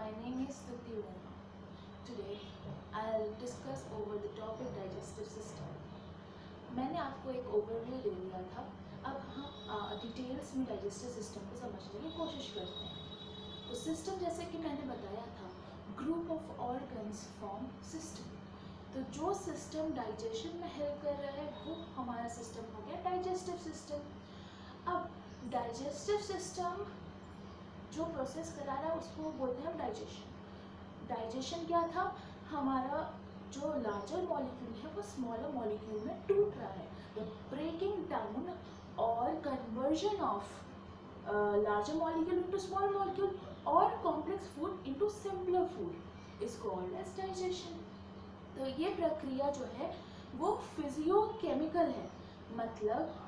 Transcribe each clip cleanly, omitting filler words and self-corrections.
my name is Stuti Verma. Today I'll discuss over the topic digestive system. मैंने आपको एक overview दे दिया था. अब हम डिटेल्स में डाइजेस्टिव सिस्टम को समझने की कोशिश करते हैं. तो सिस्टम जैसे कि मैंने बताया था, group of organs form system. तो जो सिस्टम डाइजेशन में हेल्प कर रहा है वो हमारा सिस्टम हो गया डाइजेस्टिव सिस्टम. अब डाइजेस्टिव सिस्टम जो प्रोसेस करा रहा है उसको बोलते हैं डाइजेशन. डाइजेशन क्या था? हमारा जो लार्जर मॉलिक्यूल है वो स्मॉलर मॉलिक्यूल में टूट रहा है. द ब्रेकिंग डाउन और conversion of larger molecule into small molecule और complex food into simpler food is called as digestion. तो ये प्रक्रिया जो है वो फिजियोकेमिकल है. मतलब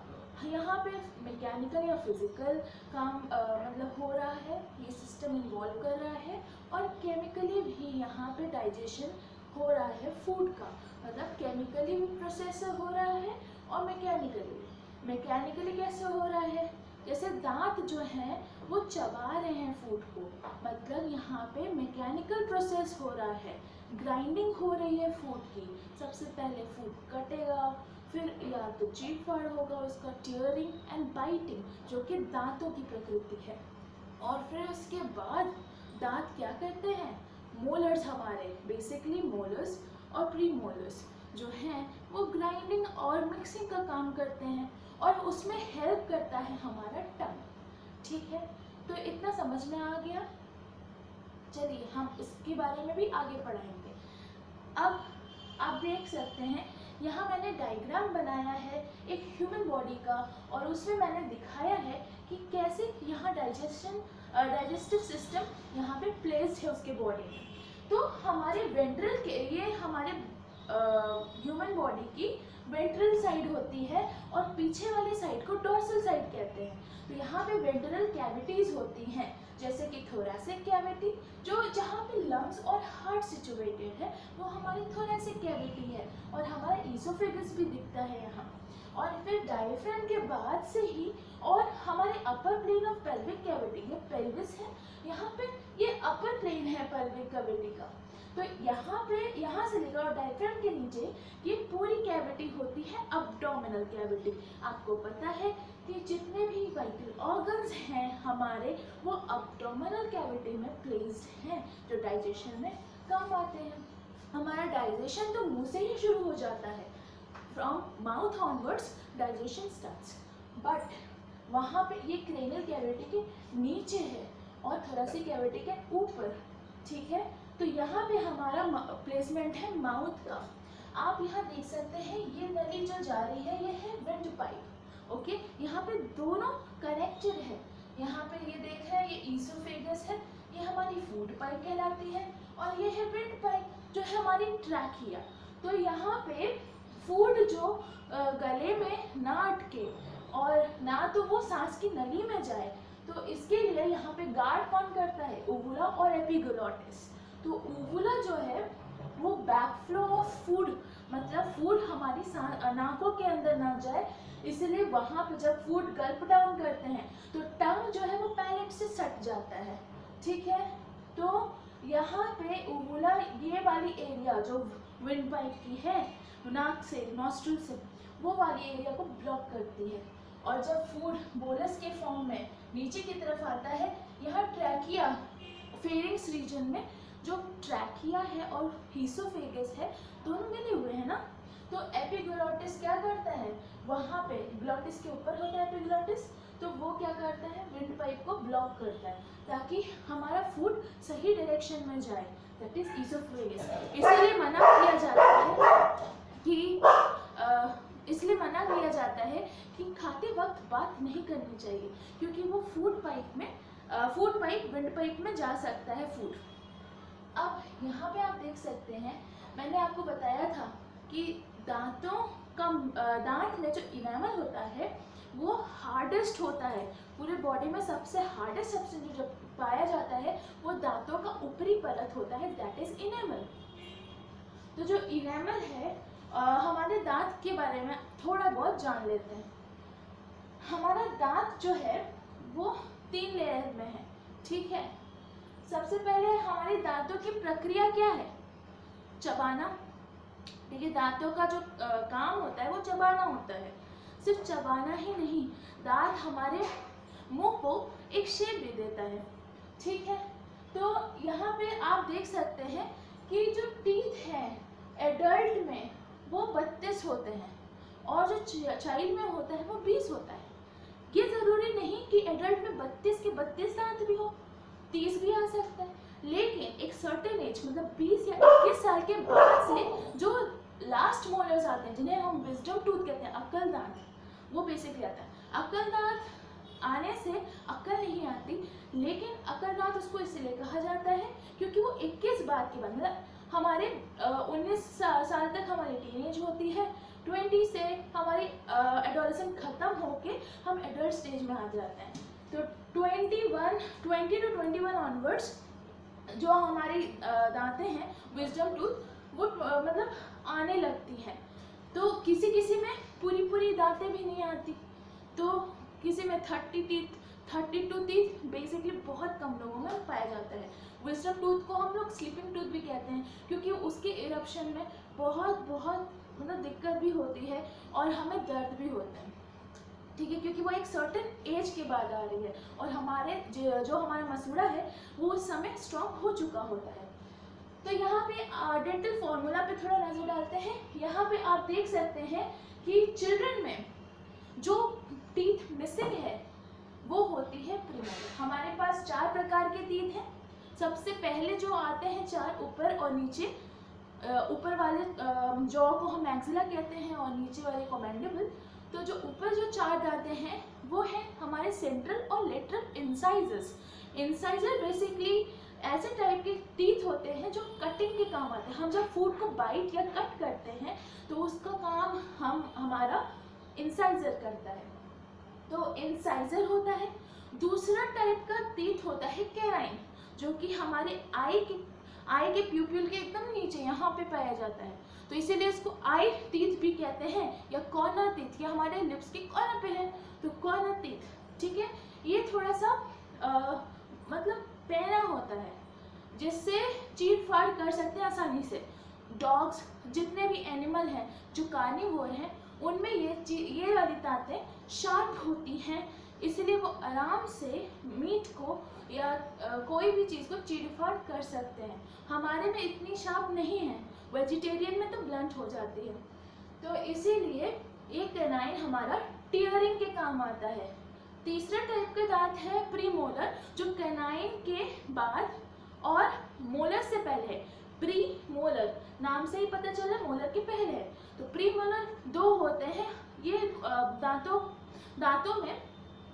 यहाँ पे मैकेनिकल या फिजिकल काम मतलब हो रहा है, ये सिस्टम इन्वॉल्व कर रहा है. और केमिकली भी यहाँ पे डाइजेशन हो रहा है फूड का. मतलब केमिकली भी प्रोसेस हो रहा है और मैकेनिकली कैसे हो रहा है? जैसे दांत जो हैं वो चबा रहे हैं फूड को, मतलब यहाँ पे मैकेनिकल प्रोसेस हो रहा है. ग्राइंडिंग हो रही है फूड की. सबसे पहले फूड कटेगा, फिर या तो चीट फाड़ होगा उसका, टियरिंग एंड बाइटिंग जो कि दांतों की प्रकृति है. और फिर उसके बाद दांत क्या करते हैं? मोलर्स हमारे बेसिकली मोलर्स और प्री मोलर्स जो हैं वो ग्राइंडिंग और मिक्सिंग का काम करते हैं और उसमें हेल्प करता है हमारा टंग. ठीक है, तो इतना समझ में आ गया. चलिए हम इसके बारे में भी आगे पढ़ाएंगे. अब आप देख सकते हैं यहाँ मैंने डायग्राम बनाया है एक ह्यूमन बॉडी का और उसमें मैंने दिखाया है कि कैसे यहाँ डाइजेस्टिव सिस्टम यहाँ पे प्लेस्ड है उसके बॉडी में. तो हमारे वेंट्रल के ये हमारे ह्यूमन बॉडी की वेंट्रल साइड होती है और पीछे वाली साइड को डोर्सल साइड कहते हैं. तो यहाँ पे वेंट्रल कैविटीज होती हैं जैसे कि थोरैसिक कैविटी जो जहाँ पे लंग्स और हार्ट सिचुएटेड है वो हमारी थोरैसिक कैविटी है. और हमारा ईसोफेगस भी दिखता है यहाँ. और फिर डायफ्राम के बाद से ही और हमारे अपर प्लेन ऑफ पेल्विक कैविटी ये पेल्विस है. यहाँ पे ये अपर प्लेन है पेल्विक कैविटी का. तो यहाँ से लेकर डायफ्राम के नीचे ये पूरी कैविटी होती है अब्डोमिनल कैविटी. आपको पता है कि जितने भी वाइटल ऑर्गन्स हैं हमारे वो अब्डोमिनल कैविटी में प्लेस्ड हैं जो डाइजेशन में काम आते हैं. हमारा डाइजेशन तो मुंह से ही शुरू हो जाता है. From mouth onwards digestion starts. But वहाँ पे ये क्रेनियल कैविटी के नीचे है और थोरैसिक कैविटी के ऊपर. ठीक है, तो यहाँ पे हमारा प्लेसमेंट है माउथ का. आप यहाँ देख सकते हैं ये नली जो जा रही है ये है विंड पाइप. ओके, यहाँ पे दोनों कनेक्टेड है. यहाँ पे ये देख रहे हैं ये ईसोफेगस है, ये हमारी फूड पाइप कहलाती है. और ये है विंड पाइप जो है हमारी ट्रैकिया. तो यहाँ पे फूड जो गले में ना अटके और ना तो वो सांस की नली में जाए, तो इसके लिए यहाँ पे गार्ड कौन करता है? ऊवुला और एपिग्लोटिस. तो ऊवुला जो है वो बैकफ्लो ऑफ फूड, मतलब फूड हमारी नाकों के अंदर ना जाए, इसलिए वहाँ पे जब फूड गल्प डाउन करते हैं तो टंग जो है वो पैलेट से सट जाता है. ठीक है, तो यहाँ पे ऊवुला ये वाली एरिया जो विंड पाइप की है नाक से नॉस्ट्रिल से वो वाली एरिया को ब्लॉक करती है. और जब फूड बोलस के फॉर्म में नीचे की तरफ आता है, यहाँ ट्रैकिया फेरिंग्स रीजन में जो ट्रैकिया है और ईसोफेगस है दोनों मिले हुए हैं ना. तो एपिग्लोटिस क्या करता है? वहाँ पे ग्लोटिस के ऊपर होता है एपिग्लोटिस, तो वो क्या करता है? विंड पाइप को ब्लॉक करता है ताकि हमारा फूड सही डायरेक्शन में जाए. That is oesophagus. इसलिए मना किया जाता है कि खाते वक्त बात नहीं करनी चाहिए क्योंकि वो फूड पाइप विंड पाइप में जा सकता है फूड. अब यहाँ पे आप देख सकते हैं मैंने आपको बताया था कि दांत में जो इनेमल होता है वो हार्डेस्ट होता है. पूरे बॉडी में सबसे हार्डेस्ट सब्सटेंस जो पाया जाता है वो दांतों का ऊपरी परत होता है, दैट इज इनेमल. तो जो इनेमल है हमारे दांत के बारे में थोड़ा बहुत जान लेते हैं. हमारा दांत जो है वो 3 लेयर में है. ठीक है, सबसे पहले हमारे दांतों की प्रक्रिया क्या है? चबाना। देखिए दांतों का जो काम होता है वो चबाना होता है। सिर्फ चबाना ही नहीं, दांत हमारे मुंह को एक शेप दे देता है, ठीक है। तो यहाँ पे आप देख सकते हैं कि जो टीथ है एडल्ट में वो 32 होते हैं और जो चाइल्ड में होता है वो 20 होता है। ये जरूरी नहीं कि एडल्ट में 32 के 32 दांत भी हो, 30 भी आ सकता है, लेकिन एक सर्टेन एज मतलब 20 या 21 साल के बाद से जो लास्ट मोलर्स आते हैं जिन्हें हम विजडम टूथ कहते हैं, अक्ल दांत, वो बेसिकली आता है। अक्ल दांत आने से अक्ल नहीं आती, लेकिन अक्ल दांत उसको इसलिए कहा जाता है क्योंकि वो 21 बाद के बाद मतलब हमारे 19 साल तक हमारी टीनेज होती है, 20 से हमारी एडोलेसेंट खत्म होके हम एडल्ट स्टेज में आ जाते हैं। तो 20 to 21 ऑनवर्ड्स जो हमारी दांतें हैं विजडम टूथ वो मतलब आने लगती हैं। तो किसी किसी में पूरी दांतें भी नहीं आती, तो किसी में 32 टीथ बेसिकली बहुत कम लोगों में पाया जाता है। विजडम टूथ को हम लोग स्लीपिंग टूथ भी कहते हैं क्योंकि उसके इरप्शन में बहुत मतलब दिक्कत भी होती है और हमें दर्द भी होता है, ठीक है, क्योंकि वो एक सर्टेन एज के बाद आ रही है और हमारे जो हमारा मसूड़ा है वो उस समय स्ट्रॉन्ग हो चुका होता है। तो यहाँ पे डेंटल फॉर्मूला पे थोड़ा नजर डालते हैं। यहाँ पे आप देख सकते हैं कि चिल्ड्रन में जो टीथ मिसिंग है वो होती है प्रीमोलर। हमारे पास 4 प्रकार के टीथ हैं। सबसे पहले जो आते हैं 4 ऊपर और नीचे, ऊपर वाले जॉ को हम मैक्सिला कहते हैं और नीचे वाले को मैंडिबल। तो जो ऊपर जो 4 दांतें हैं वो है हमारे सेंट्रल और लेटरल इंसाइजर्स। इंसाइजर बेसिकली ऐसे टाइप के टीथ होते हैं जो कटिंग के काम आते हैं। हम जब फूड को बाइट या कट करते हैं तो उसका काम हमारा इंसाइजर करता है, तो इंसाइजर होता है। दूसरा टाइप का टीथ होता है कैनाइन, जो कि हमारे आई के प्यूपिल के एकदम नीचे यहाँ पे पाया जाता है, तो इसीलिए इसको आई टीथ भी कहते हैं या कॉर्नर टीथ, या हमारे लिप्स के कॉर्नर पे है तो कॉर्नर टीथ, ठीक है। ये थोड़ा सा मतलब पैना होता है जिससे चीर फाड़ कर सकते हैं आसानी से। डॉग्स जितने भी एनिमल हैं जो कार्निवोर हैं उनमें ये वाली दांतें शार्प होती हैं, इसलिए वो आराम से मीट को या कोई भी चीज़ को चीर फाड़ कर सकते हैं। हमारे में इतनी शार्प नहीं है, वेजिटेरियन में तो ब्लंट हो जाती है। तो इसीलिए एक कैनाइन हमारा टीयरिंग के काम आता है। तीसरा टाइप का दांत है प्रीमोलर, जो कैनाइन के बाद और मोलर से पहले है। प्री मोलर नाम से ही पता चला मोलर के पहले है। तो प्री मोलर 2 होते हैं। ये दांतों में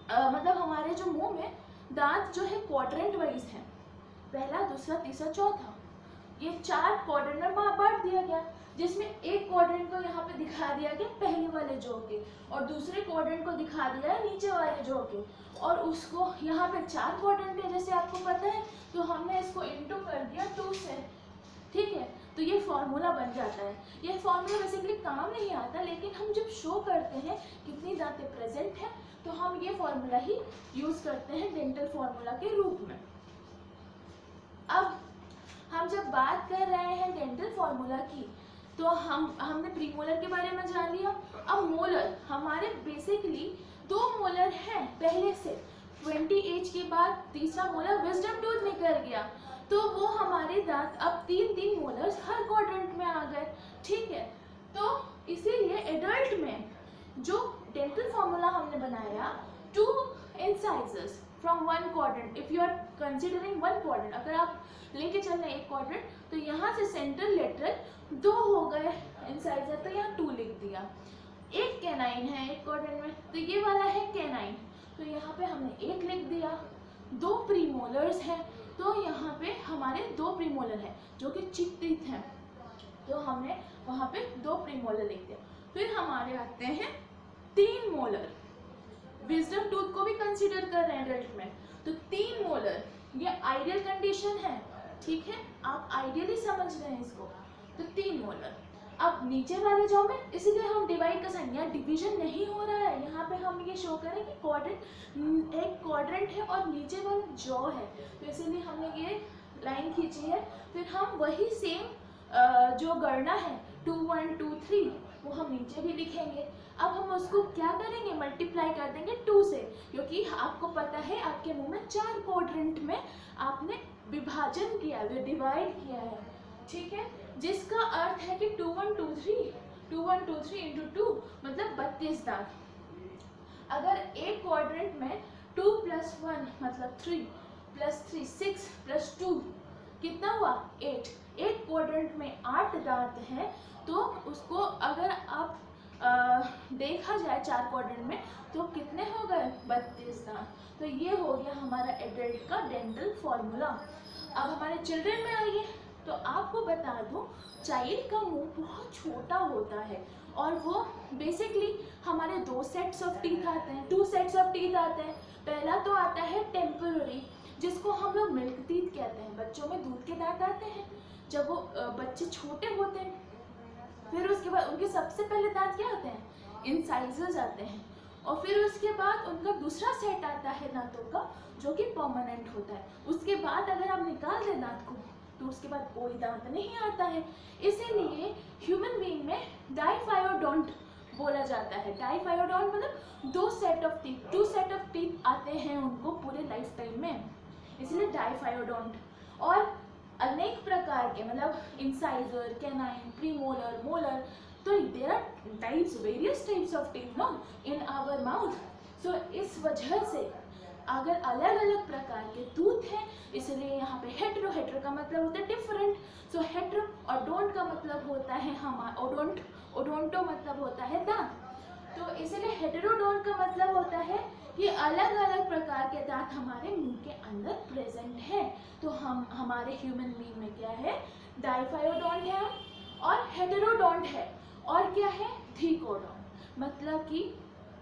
मतलब हमारे जो मुंह में दांत जो है क्वाड्रेंट वाइज है, पहला, दूसरा, तीसरा, चौथा। ये 4 क्वाड्रेंट में बांट दिया गया, जिसमें एक क्वाड्रेंट को यहाँ पे दिखा दिया गया पहले वाले जॉ के और दूसरे क्वाड्रेंट को दिखा दिया है नीचे वाले जॉ के, और उसको यहाँ पे 4 क्वाड्रेंट है जैसे आपको पता है, तो हमने इसको इंटू कर दिया 2 से, ठीक है। तो ये फॉर्मूला बन जाता है। ये फॉर्मूला बेसिकली काम नहीं आता, लेकिन हम जब शो करते हैं कितनी दांतें प्रेजेंट हैं तो हम ये फॉर्मूला ही यूज करते हैं डेंटल फॉर्मूला के रूप में। अब हम जब बात कर रहे हैं डेंटल फॉर्मूला की, तो हमने प्रीमोलर के बारे में जान लिया। अब मोलर हमारे बेसिकली 2 मोलर हैं पहले से, 20 एज के बाद तीसरा मोलर विजडम टूथ निकल गया, तो वो हमारे दांत अब 3 मोलर्स हर क्वाड्रेंट में आ गए, ठीक है। तो इसीलिए एडल्ट में जो डेंटल फॉर्मूला हमने बनाया 2 incisors from 1 quadrant, if you are considering 1 quadrant, अगर आप लेके चल रहे हैं 1 क्वाड्रेंट तो यहाँ से सेंट्रल लेटरल 2 हो गए इंसाइजर, तो यहाँ 2 लिख दिया। एक कैनाइन है 1 क्वाड्रेंट में, तो ये वाला है कैनाइन, तो यहाँ पे हमने 1 लिख दिया। 2 प्रीमोलर्स हैं, तो यहाँ पे हमारे 2 प्रीमोलर हैं जो कि चिक टीथ हैं, तो हमने वहाँ पे 2 प्रीमोलर लिख दिया। फिर हमारे आते हैं 3 मोलर, विजडम टूथ को भी कंसीडर कर रहे हैं एडल्ट में, तो 3 मोलर ये आइडियल कंडीशन है, ठीक है, आप आइडियली समझ रहे हैं इसको, तो 3 मोलर। अब नीचे वाले जॉ में इसीलिए हम डिवाइड का साइन, यहाँ डिवीजन नहीं हो रहा है, यहाँ पे हम ये शो करें कि क्वाड्रेंट, एक क्वाड्रेंट है और नीचे वाला जॉ है, तो इसीलिए हमने ये लाइन खींची है। फिर हम वही सेम जो गणना है 2 1 2 3 वो हम नीचे भी लिखेंगे। अब हम उसको क्या करेंगे, मल्टीप्लाई कर देंगे 2 से, क्योंकि आपको पता है आपके मुंह में 4 क्वाड्रेंट में आपने विभाजन किया है, डिवाइड किया है, ठीक है, जिसका अर्थ है कि 2 1 2 3 इंटू 2 मतलब 32 दांत। अगर एक क्वाड्रेंट में 2 + 1 मतलब 3 + 3 6 + 2 कितना हुआ 8, एक क्वाड्रेंट में 8 दांत हैं, तो उसको अगर आप देखा जाए 4 क्वाड्रेंट में तो कितने हो गए 32 दांत। तो ये हो गया हमारा एडल्ट का डेंटल फॉर्मूला। अब हमारे चिल्ड्रन में आइए, तो आपको बता दूं चाइल्ड का मुंह बहुत छोटा होता है और वो बेसिकली हमारे 2 सेट्स ऑफ टीथ आते हैं, 2 सेट्स ऑफ टीथ आते हैं। पहला तो आता है टेम्पररी, जिसको हम लोग मिल्क टीथ कहते हैं, बच्चों में दूध के दांत आते हैं जब वो बच्चे छोटे होते हैं। फिर उसके बाद उनके सबसे पहले दांत क्या आते हैं, इंसाइजर्स आते हैं, और फिर उसके बाद उनका दूसरा सेट आता है दांतों का जो कि परमानेंट होता है। उसके बाद अगर आप निकाल दें दांत को तो उसके बाद कोई दांत नहीं आता है। इसीलिए ह्यूमन बीइंग में डाइफायोडोंट बोला जाता है। डाइफायोडोंट मतलब 2 set of teeth, 2 set of teeth आते हैं उनको पूरे लाइफ टाइम में, इसलिए डाइफायोडोंट। और अनेक प्रकार के मतलब इंसाइजर, कैनाइन, प्रीमोलर, मोलर, तो there are types, various types of teeth no in our mouth. So इस वजह से अगर अलग अलग प्रकार के टूथ हैं, इसलिए यहाँ पे हेटेरो, हेटेरो का मतलब होता है डिफरेंट, सो हेटेरो, और डोंट का मतलब होता है हमारा ओडोंट, ओडोंटो मतलब होता है दांत, तो इसलिए हेटेरोडोंट का मतलब होता है कि अलग अलग प्रकार के दांत हमारे मुंह के अंदर प्रेजेंट है। तो हम हमारे ह्यूमन बीइंग में क्या है, डाइफायोडोंट है और हेटेरोडोंट है, और क्या है थीकोडोंट, मतलब कि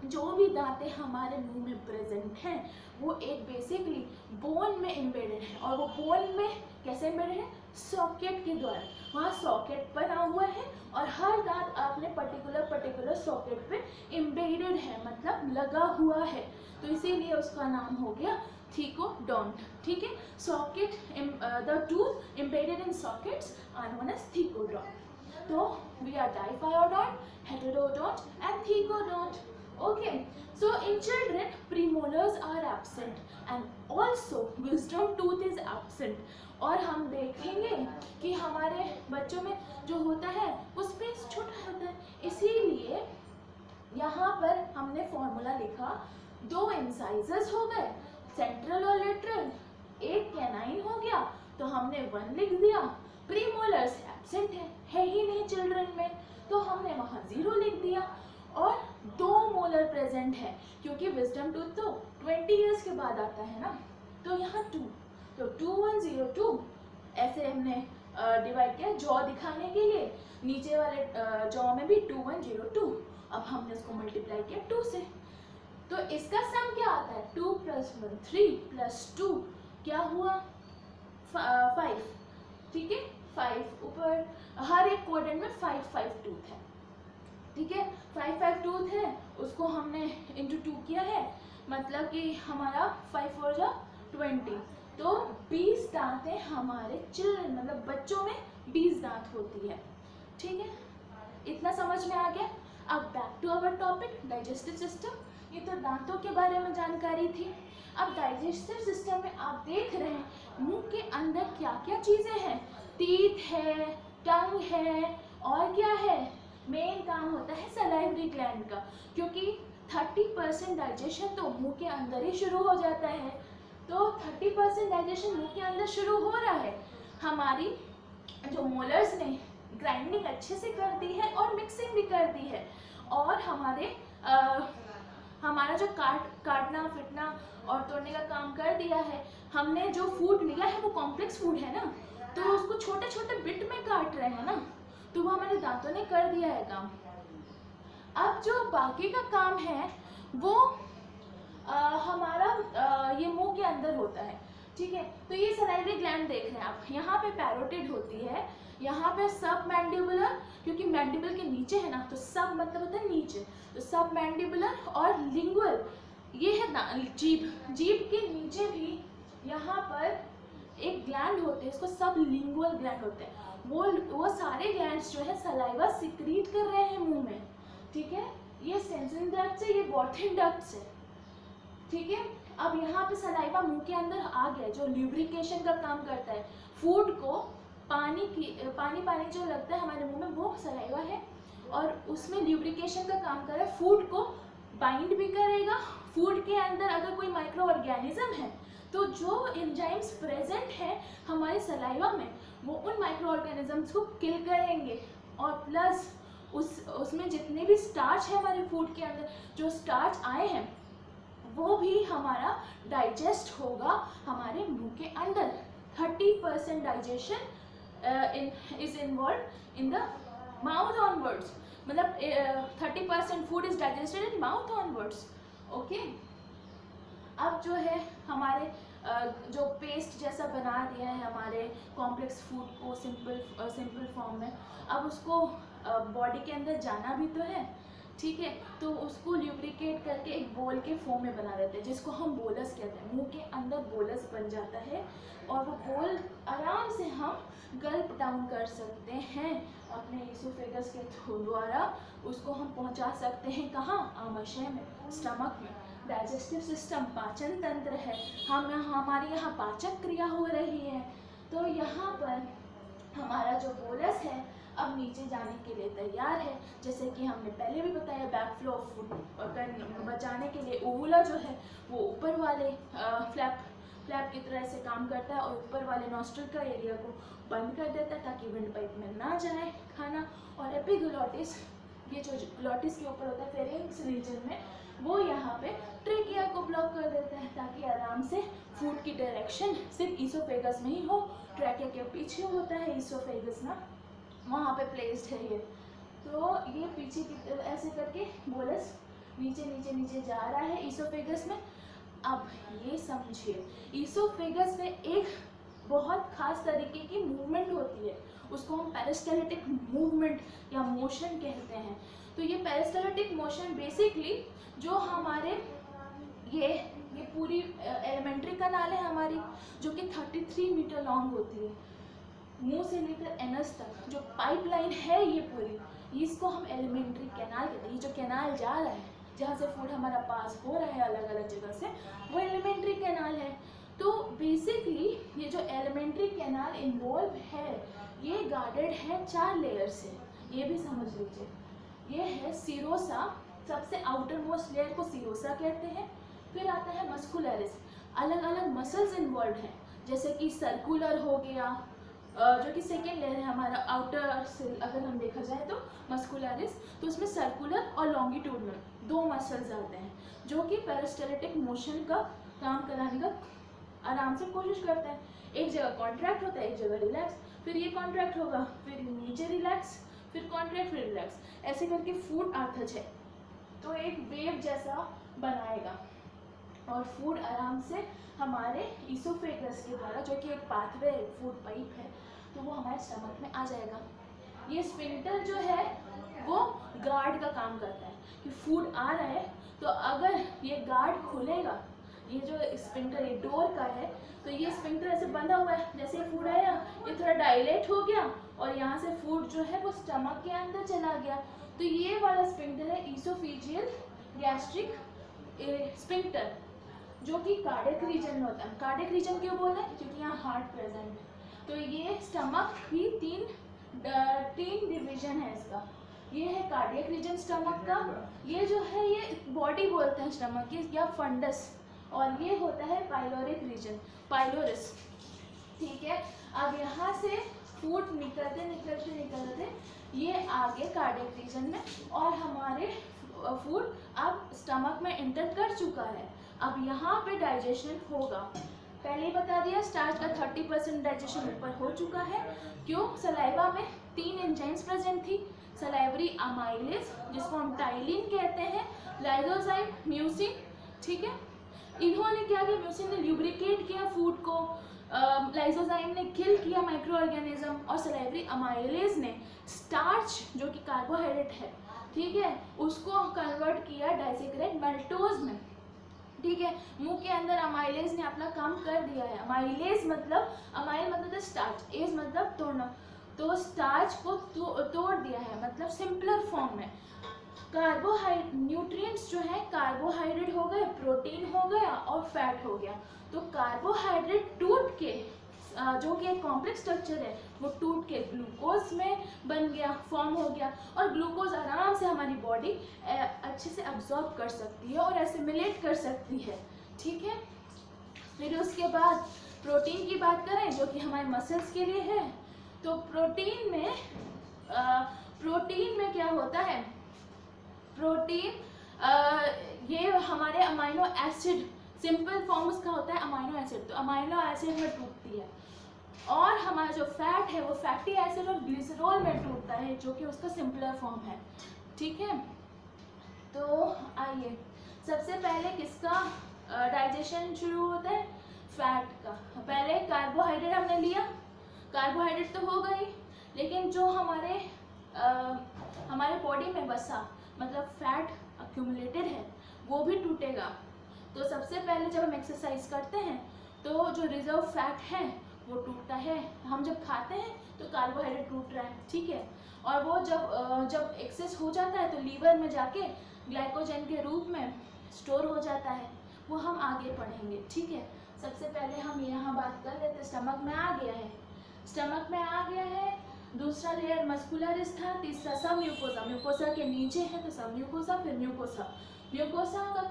जो भी दांतें हमारे मुंह में प्रेजेंट हैं वो एक बेसिकली बोन में एम्बेडेड है, और वो बोन में कैसे एम्बेडेड है, सॉकेट के द्वारा, वहाँ सॉकेट बना हुआ है और हर दांत अपने पर्टिकुलर सॉकेट पे एम्बेडेड है, मतलब लगा हुआ है, तो इसीलिए उसका नाम हो गया थीकोडोंट, ठीक है। Socket, the tooth embedded in sockets are known as thecodont. तो we are diphylodont, heterodont and thecodont. Okay, so in children premolars are absent and also wisdom tooth is absent. और हम देखेंगे कि हमारे बच्चों में जो होता है वो स्पेस छोटा होता है, इसीलिए यहाँ पर हमने फॉर्मूला लिखा, 2 इंसाइजर्स हो गए, सेंट्रल और लेटरल, एक कैनाइन हो गया, तो हमने 1 लिख दिया। प्रीमोलर्स एब्सेंट है ही नहीं चिल्ड्रन में, तो हमने वहाँ 0 लिख दिया, और 2 मोलर प्रेजेंट है, क्योंकि विजडम टूथ तो 20 इयर्स के बाद आता है ना, तो यहाँ 2, तो 2 1 0 2 ऐसे हमने डिवाइड किया जॉ दिखाने के लिए, नीचे वाले जॉ में भी 2 1 0 2, अब हमने इसको मल्टीप्लाई किया 2 से, तो इसका सम क्या आता है, 2 + 1 3 + 2 क्या हुआ 5, ठीक है, 5 ऊपर हर एक क्वाड्रेंट में 5 5 टूथ है, ठीक है, 5 5 टूथ है, उसको हमने इंटू 2 किया है, मतलब कि हमारा 5 4 जा 20, तो 20 दांतें हमारे चिल्ड्रन मतलब बच्चों में 20 दांत होती है, ठीक है, इतना समझ में आ गया। अब back to our topic digestive system, ये तो दांतों के बारे में जानकारी थी। अब डाइजेस्टिव सिस्टम में आप देख रहे हैं मुंह के अंदर क्या क्या चीज़ें हैं, टीथ है, टंग है, और क्या है, मेन काम होता है सलाइवरी ग्लैंड का, क्योंकि 30% डाइजेशन तो मुंह के अंदर ही शुरू हो जाता है, तो 30% डाइजेशन मुंह के अंदर शुरू हो रहा है, हमारी जो मोलर्स ने ग्राइंडिंग अच्छे से कर दी है और मिक्सिंग भी कर दी है, और हमारा जो काटना फिटना और तोड़ने का काम कर दिया है, हमने जो फूड लिया है वो कॉम्प्लेक्स फूड है ना, तो उसको छोटे छोटे बिट में काट रहे हैं ना, तो वो हमारे दांतों ने कर दिया है काम। अब जो बाकी का काम है वो हमारा ये मुंह के अंदर होता है, ठीक है, तो ये सलाइवरी ग्लैंड देख रहे हैं आप, यहाँ पे पैरोटिड होती है, यहाँ पे सब मैंडिबुलर, क्योंकि मैंडिबल के नीचे है ना, तो सब मतलब होता है नीचे, तो सब मैंडिबुलर और लिंगुअल, ये है ना जीभ, जीभ के नीचे भी यहाँ पर एक ग्लैंड होते हैं, इसको सब लिंगुअल ग्लैंड होते हैं। वो सारे ग्लैंड्स जो है सलाइवा सिक्रीट कर रहे हैं मुंह में, ठीक है। ये सेंसिंग डक्ट्स है, ये बॉटम डक्ट्स है, ठीक है। अब यहाँ पे सलाइवा मुंह के अंदर आ गया जो ल्यूब्रिकेशन का काम करता है, फूड को पानी जो लगता है हमारे मुंह में वो सलाइवा है, और उसमें ल्यूब्रिकेशन का काम कर रहा है, फूड को बाइंड भी करेगा। फूड के अंदर अगर कोई माइक्रो ऑर्गेनिज्म है तो जो एंजाइम्स प्रेजेंट है हमारे सलाइवा में वो उन माइक्रो ऑर्गेनिजम्स को किल करेंगे, और प्लस उसमें जितने भी स्टार्च है हमारे फूड के अंदर, जो स्टार्च आए हैं वो भी हमारा डाइजेस्ट होगा हमारे मुंह के अंदर। 30% digestion is involve in the mouth onwards, मतलब 30% food is digested in mouth onwards, okay. अब जो है हमारे जो पेस्ट जैसा बना दिया है हमारे कॉम्प्लेक्स फूड को सिंपल फॉर्म में, अब उसको बॉडी के अंदर जाना भी तो है, ठीक है। तो उसको ल्यूब्रिकेट करके एक बोल के फॉर्म में बना देते हैं, जिसको हम बोलस कहते हैं। मुंह के अंदर बोलस बन जाता है, और वो बोल आराम से हम गल्प डाउन कर सकते हैं अपने ईसोफेगस के द्वारा, उसको हम पहुंचा सकते हैं कहाँ, आमाशय में, स्टमक में। डाइजेस्टिव सिस्टम पाचन तंत्र है, हमारी यहाँ पाचक क्रिया हो रही है, तो यहाँ पर हमारा जो बोलस है अब नीचे जाने के लिए तैयार है। जैसे कि हमने पहले भी बताया, बैक फ्लो ऑफ फूड बचाने के लिए ओवुला जो है वो ऊपर वाले फ्लैप की तरह से काम करता है, और ऊपर वाले नॉस्ट्रल का एरिया को बंद कर देता है ताकि विंड पाइप में ना जाए खाना। और एपिग्लोटिस, ये जो ग्लोटिस के ऊपर होता है फेरिंक्स रीजन में, वो यहाँ पे ट्रेकिया को ब्लॉक कर देता है ताकि आराम से फूड की डायरेक्शन सिर्फ ईसोफेगस में ही हो। ट्रेकिया के पीछे होता है ईसोफेगस ना, वहाँ पे प्लेस्ड है ये, तो ये पीछे की ऐसे करके बोलस नीचे नीचे नीचे जा रहा है ईसोफेगस में। अब ये समझिए, ईसोफेगस में एक बहुत खास तरीके की मूवमेंट होती है, उसको हम पेरिस्टाल्टिक मूवमेंट या मोशन कहते हैं। तो ये पेरिस्टाल्टिक मोशन बेसिकली जो हमारे ये पूरी एलिमेंट्री कनाल है हमारी, जो कि 33 मीटर लॉन्ग होती है, मुंह से लेकर एनस तक जो पाइपलाइन है ये पूरी, इसको हम एलिमेंट्री कैनाल कहते हैं। ये जो कैनाल जा रहा है जहाँ से फूड हमारा पास हो रहा है अलग अलग जगह से, वो एलिमेंट्री कैनाल है। तो बेसिकली ये जो एलिमेंट्री कैनाल इन्वॉल्व है ये गार्डेड है 4 लेयर से, ये भी समझ लीजिए। ये है सीरोसा, सबसे आउटर मोस्ट लेयर को सीरोसा कहते हैं। फिर आता है मस्कुलरिस, अलग अलग मसल्स इन्वॉल्व हैं, जैसे कि सर्कुलर हो गया, जो कि सेकेंड लेयर है हमारा आउटर से, अगर हम देखा जाए तो मस्कुलरिस, तो उसमें सर्कुलर और लॉन्गिट्यूडनल 2 मसल्स आते हैं जो कि पेरिस्टाल्टिक मोशन का काम कराने का आराम से कोशिश करते हैं। एक जगह कॉन्ट्रैक्ट होता है, एक जगह रिलैक्स, फिर ये कॉन्ट्रैक्ट होगा, फिर नीचे रिलैक्स, फिर कॉन्ट्रैक्ट, फिर रिलैक्स, ऐसे करके फूड आर्थज है तो एक वेव जैसा बनाएगा, और फूड आराम से हमारे ईसोफेगस के द्वारा, जो कि एक पाथवे फूड पाइप है, तो वो हमारे स्टमक में आ जाएगा। ये स्फिंक्टर जो है वो गार्ड का काम करता है कि फूड आ रहा है, तो अगर ये गार्ड खुलेगा, ये जो स्फिंक्टर ये डोर का है, तो ये स्फिंक्टर ऐसे बंधा हुआ है, जैसे फूड आया ये थोड़ा डायलेट हो गया और यहाँ से फूड जो है वो स्टमक के अंदर चला गया, तो ये वाला स्फिंक्टर है ईसोफेजियल गैस्ट्रिक स्फिंक्टर, जो कि कार्डियक रीजन में होता है। कार्डियक रीजन क्यों बोल रहे हैं, क्योंकि यहाँ हार्ट प्रेजेंट है। तो ये स्टमक भी तीन डिवीजन है इसका। ये है कार्डियक रीजन स्टमक का, ये जो है ये बॉडी बोलते हैं स्टमक की या फंडस, और ये होता है पाइलोरिक रीजन, पाइलोरिस, ठीक है। अब यहाँ से फूड निकलते ये आगे कार्डियक रीजन में, और हमारे फूड अब स्टमक में एंटर कर चुका है। अब यहाँ पे डाइजेशन होगा, पहले ही बता दिया स्टार्च का 30% डाइजेशन ऊपर हो चुका है। क्यों, सलाइवा में 3 एंजाइम्स प्रेजेंट थी, सलाइवरी अमाइलेज जिसको हम टाइलिन कहते हैं, लाइसोजाइम, म्यूसिन, ठीक है। इन्होंने क्या किया, म्यूसिन ने ल्यूब्रिकेट किया फूड को, लाइसोजाइम ने किल किया माइक्रो ऑर्गेनिज्म, और सलाइवरी अमाइलेज ने स्टार्च जो कि कार्बोहाइड्रेट है, ठीक है, उसको कन्वर्ट किया डाइसेक्राइड माल्टोज में, ठीक है। मुंह के अंदर अमाइलेज ने अपना काम कर दिया है। अमाइलेज मतलब, अमाइल मतलब स्टार्च, एज मतलब तोड़ना, तो स्टार्च को तोड़ दिया है, मतलब सिंपलर फॉर्म में। न्यूट्रिएंट्स जो है कार्बोहाइड्रेट हो गए, प्रोटीन हो गया और फैट हो गया। तो कार्बोहाइड्रेट टूट के जो कि एक कॉम्प्लेक्स स्ट्रक्चर है वो टूट के ग्लूकोज में बन गया, फॉर्म हो गया, और ग्लूकोज आराम से हमारी बॉडी अच्छे से अब्जॉर्ब कर सकती है और एसिमिलेट कर सकती है, ठीक है। फिर उसके बाद प्रोटीन की बात करें जो कि हमारे मसल्स के लिए है, तो प्रोटीन में क्या होता है, प्रोटीन ये हमारे अमाइनो एसिड, सिंपल फॉर्म उसका होता है अमाइनो एसिड, तो अमाइनो एसिड में टूटती है। और हमारा जो फैट है वो फैटी एसिड और ग्लिसरॉल में टूटता है, जो कि उसका सिंपलर फॉर्म है, ठीक है। तो आइए, सबसे पहले किसका डाइजेशन शुरू होता है, फैट का। पहले कार्बोहाइड्रेट हमने लिया, कार्बोहाइड्रेट तो हो गई, लेकिन जो हमारे बॉडी में बसा, मतलब फैट अक्यूमुलेटेड है, वो भी टूटेगा। तो सबसे पहले जब हम एक्सरसाइज करते हैं तो जो रिजर्व फैट है वो टूटता है। हम जब खाते हैं तो कार्बोहाइड्रेट टूट रहा है, ठीक है, और वो जब एक्सेस हो जाता है तो लीवर में जाके ग्लाइकोजन के रूप में स्टोर हो जाता है। वो हम आगे पढ़ेंगे, ठीक है। सबसे पहले हम यहाँ बात कर लेते, स्टमक में आ गया है, स्टमक में आ गया है। दूसरा लेयर मस्कुलरिस था, तीसरा सब म्यूकोसा, म्यूकोसा के नीचे है तो सब म्यूकोसा, फिर म्यूकोसा। म्यूकोसा का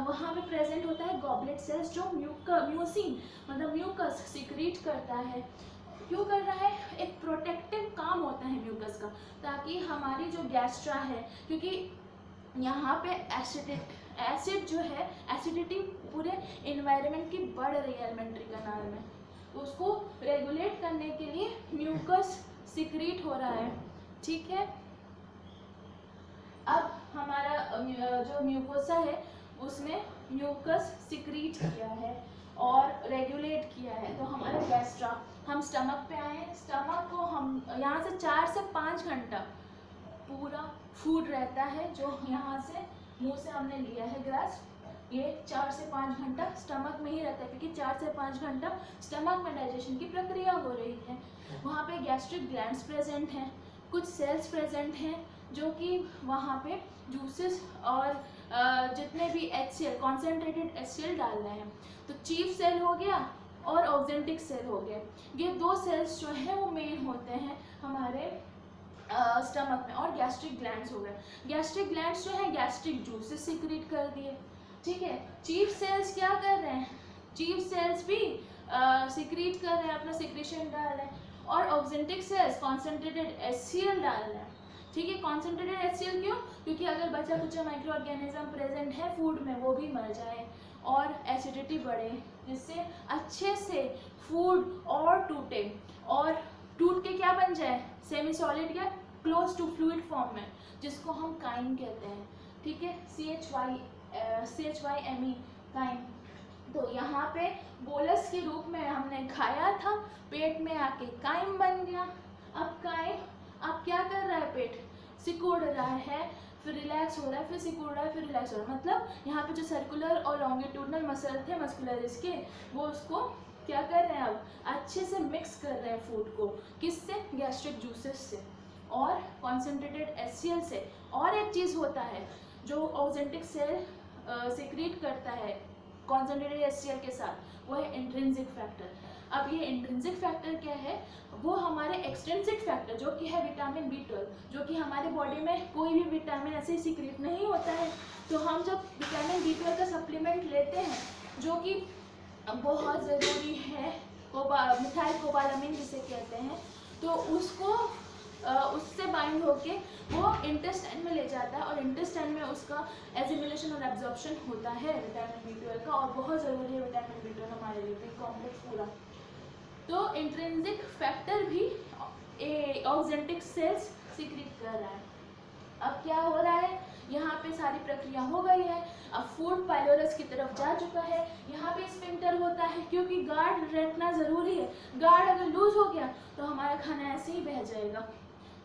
वहाँ पे प्रेजेंट होता है गॉबलेट सेल्स, जो म्यूसिन मतलब म्यूकस सिक्रीट करता है। क्यों कर रहा है, एक प्रोटेक्टिव काम होता है म्यूकस का, ताकि हमारी जो गैस्ट्रा है, क्योंकि यहाँ पे एसिड जो है, एसिडिटी पूरे इन्वायरमेंट की बढ़ रही है एलिमेंट्री कैनाल में, तो उसको रेगुलेट करने के लिए म्यूकस सिक्रीट हो रहा है, ठीक है। अब हमारा जो म्यूकोसा है उसने म्यूकस सिक्रीट किया है और रेगुलेट किया है, तो हमारा गैस्ट्रा, हम स्टमक पे आए, स्टमक को हम यहाँ से 4 से 5 घंटा पूरा फूड रहता है, जो यहाँ से मुंह से हमने लिया है ग्रास, ये 4 से 5 घंटा स्टमक में ही रहता है, क्योंकि 4 से 5 घंटा स्टमक में डाइजेशन की प्रक्रिया हो रही है। वहाँ पे गैस्ट्रिक ग्लैंड्स प्रेजेंट हैं, कुछ सेल्स प्रेजेंट हैं जो कि वहाँ पे जूसेस और जितने भी HCl कॉन्सेंट्रेटेड HCl डाल रहे हैं। तो चीफ सेल हो गया और ऑक्जेंटिक सेल हो गए, ये 2 सेल्स जो हैं वो मेन होते हैं हमारे स्टमक में। और गैस्ट्रिक ग्लैंड्स हो गए, गैस्ट्रिक ग्लैंड्स जो हैं गैस्ट्रिक जूसेस सिक्रीट कर दिए, ठीक है। चीफ सेल्स क्या कर रहे हैं, चीफ सेल्स भी सिक्रीट कर रहे हैं, अपना सिक्रीशन डाल रहे हैं। और ऑक्जेंटिक सेल्स कॉन्सेंट्रेटेड HCl डाल रहे हैं, ठीक है। कॉन्सेंट्रेटेड HCl क्यों, क्योंकि अगर बचा कुचा माइक्रो ऑर्गेनिज्म प्रेजेंट है फूड में वो भी मर जाए और एसिडिटी बढ़े, जिससे अच्छे से फूड और टूटे, और टूट के क्या बन जाए, सेमी सॉलिड या क्लोज टू फ्लूइड फॉर्म में, जिसको हम काइम कहते हैं, ठीक है। CHYME crime. तो यहाँ पे बोलस के रूप में हमने खाया था, पेट में आके काइम बन गया। अब काइम अब क्या कर रहा है, पेट सिकुड़ रहा है, फिर रिलैक्स हो रहा है, फिर सिकुड़ रहा है, फिर रिलैक्स हो रहा है, मतलब यहाँ पे जो सर्कुलर और लॉन्गिट्यूडनल मसल थे मस्कुलरिस के, वो उसको क्या कर रहे हैं, अब अच्छे से मिक्स कर रहे हैं फूड को, किससे, गैस्ट्रिक जूसेस से और कॉन्सेंट्रेटेड HCl से। और एक चीज़ होता है जो ऑक्जेंटिक सेल सिक्रीट करता है कॉन्सेंट्रेटेड HCl के साथ, वो है इंट्रिंसिक फैक्टर। अब ये इंट्रिंसिक फैक्टर क्या है, वो हमारे एक्सट्रिंसिक फैक्टर जो कि है विटामिन B12, जो कि हमारे बॉडी में कोई भी विटामिन ऐसे ही सिक्रीट नहीं होता है। तो हम जब विटामिन B12 का सप्लीमेंट लेते हैं, जो कि बहुत ज़रूरी है, मिथाइल कोबालामिन जिसे कहते हैं, तो उससे बाइंड होके वो इंटेस्टाइन में ले जाता है, और इंटेस्टाइन में उसका एसिमिलेशन और एब्जॉर्प्शन होता है विटामिन B12 का, और बहुत ज़रूरी है विटामिन B12 हमारे लिए, बी कॉम्प्लेक्स पूरा। तो इंट्रिंसिक फैक्टर भी ऑक्जेंटिक सेल्स सिक्रीट कर रहा है। अब क्या हो रहा है, यहाँ पे सारी प्रक्रिया हो गई है। अब फूड पाइलोरस की तरफ जा चुका है। यहाँ पे स्फिंक्टर होता है क्योंकि गार्ड रखना ज़रूरी है। गार्ड अगर लूज हो गया तो हमारा खाना ऐसे ही बह जाएगा,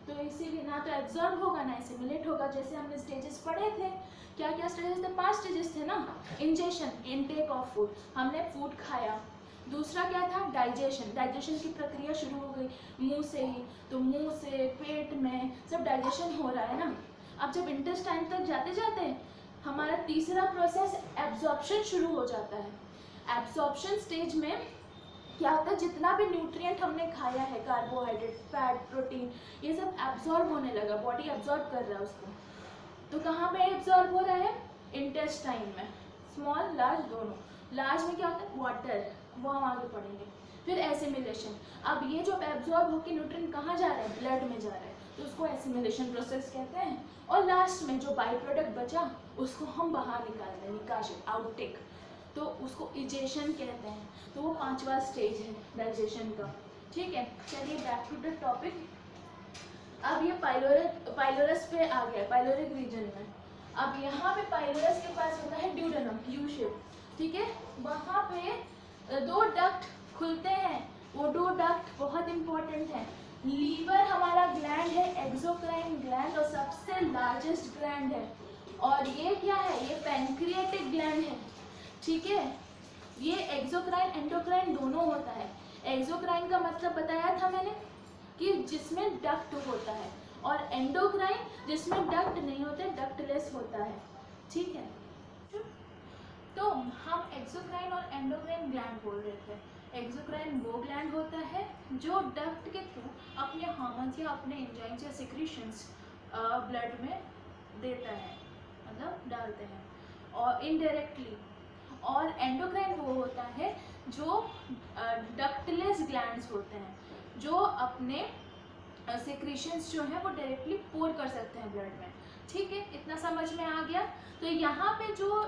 तो इसीलिए ना तो एब्जॉर्ब होगा ना एसिमिलेट होगा। जैसे हमने स्टेजेस पढ़े थे, क्या क्या स्टेजेस थे? 5 स्टेजेस थे ना। इंजेशन, इनटेक ऑफ फूड, हमने फूड खाया। दूसरा क्या था? डाइजेशन, डाइजेशन की प्रक्रिया शुरू हो गई मुंह से ही, तो मुंह से पेट में सब डाइजेशन हो रहा है ना। अब जब इंटेस्टाइन तक जाते जाते हमारा तीसरा प्रोसेस एब्जॉर्प्शन शुरू हो जाता है। एब्जॉर्प्शन स्टेज में क्या होता है? जितना भी न्यूट्रिएंट हमने खाया है, कार्बोहाइड्रेट, फैट, प्रोटीन, ये सब एब्जॉर्ब होने लगा, बॉडी एब्जॉर्ब कर रहा है उसको। तो कहाँ पे एब्जॉर्ब हो रहा है? इंटेस्टाइन में, स्मॉल लार्ज दोनों। लार्ज में क्या होता है? वाटर, वो हम आगे पढ़ेंगे। फिर एसिमिलेशन, अब ये जो एब्जॉर्ब होकर न्यूट्रिएंट कहाँ जा रहा है? ब्लड में जा रहा है, तो उसको एसिमिलेशन प्रोसेस कहते हैं। और लास्ट में जो बाई प्रोडक्ट बचा उसको हम बाहर निकालते हैं, निकाशित, आउटटेक, तो उसको इजेशन कहते हैं। तो वो 5वां स्टेज है डाइजेशन का। ठीक है, चलिए बैक टू द टॉपिक। अब ये पाइलोरस पे आ गया, पाइलोरिक रीजन में। अब यहाँ पे पाइलोरस के पास होता है ड्यूडेनम, यू शेप। ठीक है, वहाँ पे 2 डक्ट खुलते हैं। वो 2 डक्ट बहुत इंपॉर्टेंट है। लीवर हमारा ग्लैंड है, एक्सोक्राइन ग्लैंड, और सबसे लार्जेस्ट ग्लैंड है। और ये क्या है? ये पैंक्रियाटिक ग्लैंड है। ठीक है, ये एक्सोक्राइन एंडोक्राइन दोनों होता है। एक्सोक्राइन का मतलब बताया था मैंने कि जिसमें डक्ट होता है, और एंडोक्राइन जिसमें डक्ट नहीं होते, डक्टलेस होता है। ठीक है, तो हम एक्सोक्राइन और एंडोक्राइन ग्लैंड बोल रहे थे। एक्सोक्राइन वो ग्लैंड होता है जो डक्ट के थ्रू अपने हार्मोन्स या अपने एंजाइम्स या सिक्रीशंस ब्लड में देता है, मतलब डालते हैं, और इनडायरेक्टली। और एंडोक्राइन वो होता है जो डक्टलेस ग्लैंड्स होते हैं, जो अपने सिक्रीशंस जो है वो डायरेक्टली पोर कर सकते हैं ब्लड में। ठीक है, इतना समझ में आ गया। तो यहाँ पे जो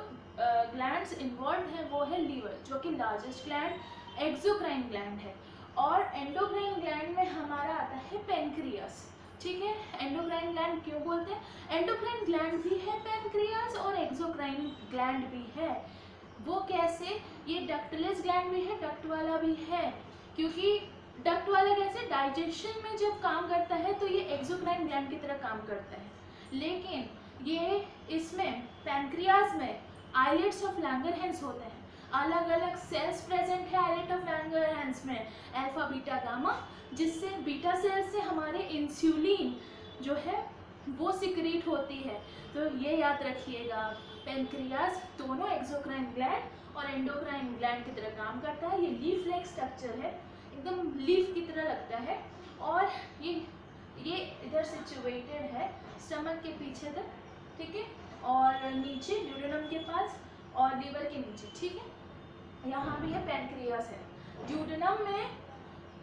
ग्लैंड्स इन्वॉल्व हैं वो है लीवर, जो कि लार्जेस्ट ग्लैंड, एक्सोक्राइन ग्लैंड है। और एंडोक्राइन ग्लैंड में हमारा आता है पेनक्रियास। ठीक है, एंडोक्राइन ग्लैंड क्यों बोलते हैं? एंडोक्राइन ग्लैंड भी है पेनक्रियास, और एक्सोक्राइन ग्लैंड भी है। वो कैसे? ये डक्टलेस ग्लैंड भी है, डक्ट वाला भी है। क्योंकि डक्ट वाला कैसे? डाइजेशन में जब काम करता है तो ये एक्सोक्राइन ग्लैंड की तरह काम करता है। लेकिन ये इसमें पैनक्रियाज में आइलेट्स ऑफ लैंगरहैंस होते हैं, अलग अलग सेल्स प्रेजेंट है आइलेट ऑफ लैंगरहैंस में, अल्फा बीटा गामा, जिससे बीटा सेल्स से हमारे इंसुलिन जो है वो सिक्रीट होती है। तो ये याद रखिएगा, पैनक्रियाज दोनों एक्सोक्राइन ग्लैंड और एंडोक्राइन ग्लैंड की तरह काम करता है। ये लीफ लाइक स्ट्रक्चर है, एकदम लीफ की तरह लगता है, और ये इधर सिचुएटेड है स्टमक के पीछे तक। ठीक है, और नीचे ड्यूडेनम के पास और लीवर के नीचे। ठीक है, यहाँ भी है पैनक्रियास है। ड्यूडेनम में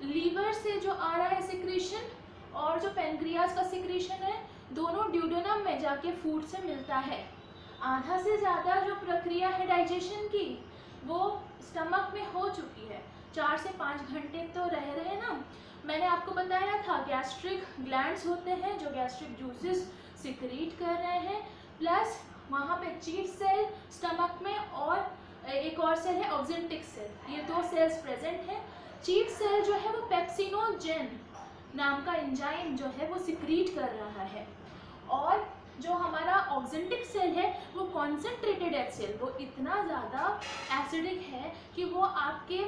लीवर से जो आ रहा है सिक्रीशन और जो पैनक्रियास का सिक्रीशन है, दोनों ड्यूडेनम में जाके फूड से मिलता है। आधा से ज़्यादा जो प्रक्रिया है डाइजेशन की वो स्टमक में हो चुकी है। 4 से 5 घंटे तो रह रहे हैं ना। मैंने आपको बताया था गैस्ट्रिक ग्लैंड्स होते हैं जो गैस्ट्रिक जूसेस सिक्रीट कर रहे हैं, प्लस वहाँ पे चीफ सेल स्टमक में, और एक और सेल है ऑक्जेंटिक सेल। ये 2 सेल्स प्रेजेंट हैं। चीफ सेल जो है वो पेप्सिनोजेन नाम का एंजाइम जो है वो सिक्रीट कर रहा है, और जो हमारा ऑक्जेंटिक सेल है वो कॉन्सेंट्रेटेड एचसीएल, वो इतना ज़्यादा एसिडिक है कि वो आपके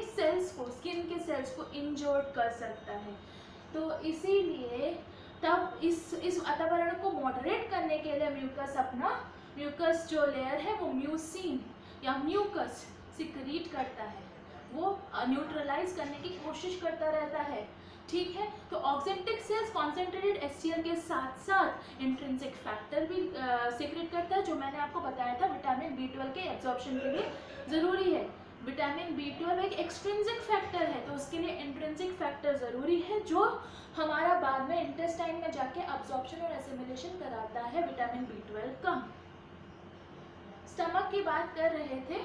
सेल्स को, स्किन के सेल्स को इंजर्ड कर सकता है। तो इसीलिए तब इस वातावरण को मॉडरेट करने के लिए म्यूकस जो लेयर है वो म्यूसिन या म्यूकस सिक्रीट करता है, वो न्यूट्रलाइज करने की कोशिश करता रहता है। ठीक है, तो ऑक्जेंटिक सेल्स कॉन्सेंट्रेटेड एचसीएल के साथ साथ इंट्रिंसिक फैक्टर भी सिक्रीट करता है, जो मैंने आपको बताया था विटामिन B12 के एब्जॉर्प्शन के लिए ज़रूरी है। विटामिन B12 एक एक्सट्रिंसिक फैक्टर है, तो उसके लिए इंट्रिंसिक फैक्टर ज़रूरी है, जो हमारा बाद में इंटेस्टाइन में जाके अब्जॉर्प्शन और एसिमिलेशन कराता है विटामिन B12 का। स्टमक की बात कर रहे थे,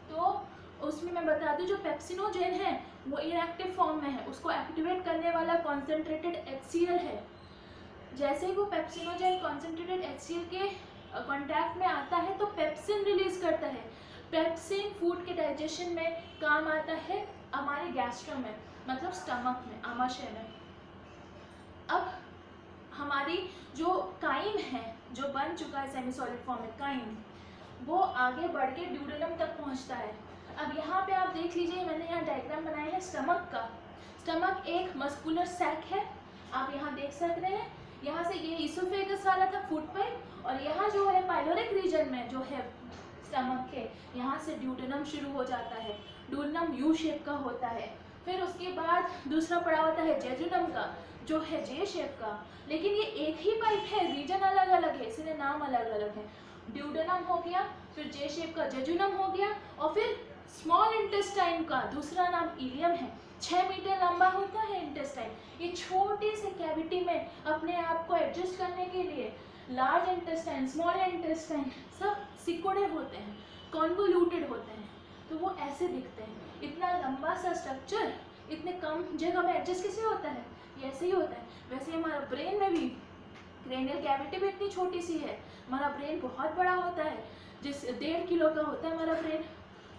तो उसमें मैं बता दूं जो पेप्सिनोजेन है वो इनएक्टिव फॉर्म में है, उसको एक्टिवेट करने वाला कॉन्सेंट्रेटेड HCl है। जैसे ही वो पेप्सिनोजेन कॉन्सेंट्रेटेड HCl के कांटेक्ट में आता है तो पेप्सिन रिलीज करता है। पेप्सिन फूड के डाइजेशन में काम आता है हमारे गैस्ट्रम में, मतलब स्टमक में, आमाशय में। अब हमारी जो काइम है, जो बन चुका है सेमी सॉलिड फॉर्म में काइम, वो आगे बढ़ के ड्यूडेनम तक पहुंचता है। अब यहाँ पे आप देख लीजिए, मैंने यहाँ डायग्राम बनाया है स्टमक का। स्टमक एक मस्कुलर सैक है, आप यहाँ देख सकते हैं। यहाँ से ये इसोफेगस वाला था फूड पाइप, और यहाँ जो है पाइलोरिक रीजन में जो है स्टमक के, यहाँ से ड्यूडेनम शुरू हो जाता है। ड्यूडेनम यू शेप का होता है। फिर उसके बाद दूसरा पड़ा होता है जेजुनम का, जो है जे शेप का। लेकिन ये एक ही पाइप है, रीजन अलग अलग है, इसलिए नाम अलग अलग है। ड्यूडेनम हो गया, फिर जे शेप का जेजुनम हो गया, और फिर स्मॉल इंटेस्टाइन का दूसरा नाम इलियम है। 6 मीटर लंबा होता है इंटेस्टाइन। ये छोटे से कैविटी में अपने आप को एडजस्ट करने के लिए लार्ज इंटेस्टाइन, स्मॉल इंटेस्टाइन सब सिकुड़े होते हैं, कॉन्वोल्यूटेड होते हैं, तो वो ऐसे दिखते हैं। इतना लंबा सा स्ट्रक्चर इतने कम जगह में एडजस्ट कैसे होता है? ये ऐसे ही होता है। वैसे हमारा ब्रेन में भी क्रेनियल कैविटी भी इतनी छोटी सी है, हमारा ब्रेन बहुत बड़ा होता है, जिस 1.5 किलो का होता है हमारा ब्रेन,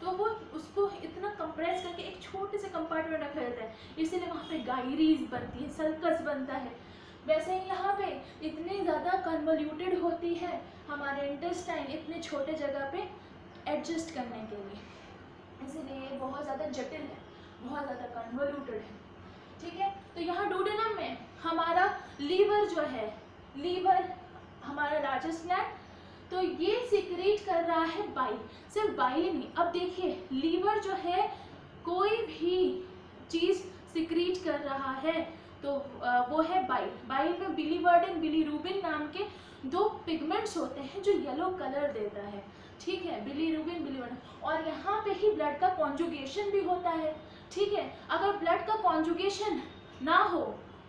तो वो उसको इतना कंप्रेस करके एक छोटे से कंपार्टमेंट रखा जाता है, इसीलिए वहाँ पे गायरीज बनती है, सल्कस बनता है। वैसे ही यहाँ पे इतनी ज़्यादा कन्वोल्यूटेड होती है हमारे इंटेस्टाइन इतने छोटे जगह पे एडजस्ट करने के लिए, इसीलिए बहुत ज़्यादा जटिल है, बहुत ज़्यादा कन्वोल्यूटेड है। ठीक है, तो यहाँ ड्यूडेनम में हमारा लीवर जो है, लीवर हमारा लार्जेस्ट ग्लैंड, तो ये सिक्रीट कर रहा है बाइल। सिर्फ बाइल ही नहीं, अब देखिए लीवर जो है कोई भी चीज़ सिक्रीट कर रहा है तो वो है बाइल। बाइल में बिलीवर्डिन, बिलीरुबिन नाम के 2 पिगमेंट्स होते हैं जो येलो कलर देता है। ठीक है, बिलीरुबिन, बिलीवर्डिन, और यहाँ पे ही ब्लड का कॉन्जुगेशन भी होता है। ठीक है, अगर ब्लड का कॉन्जुगेशन ना हो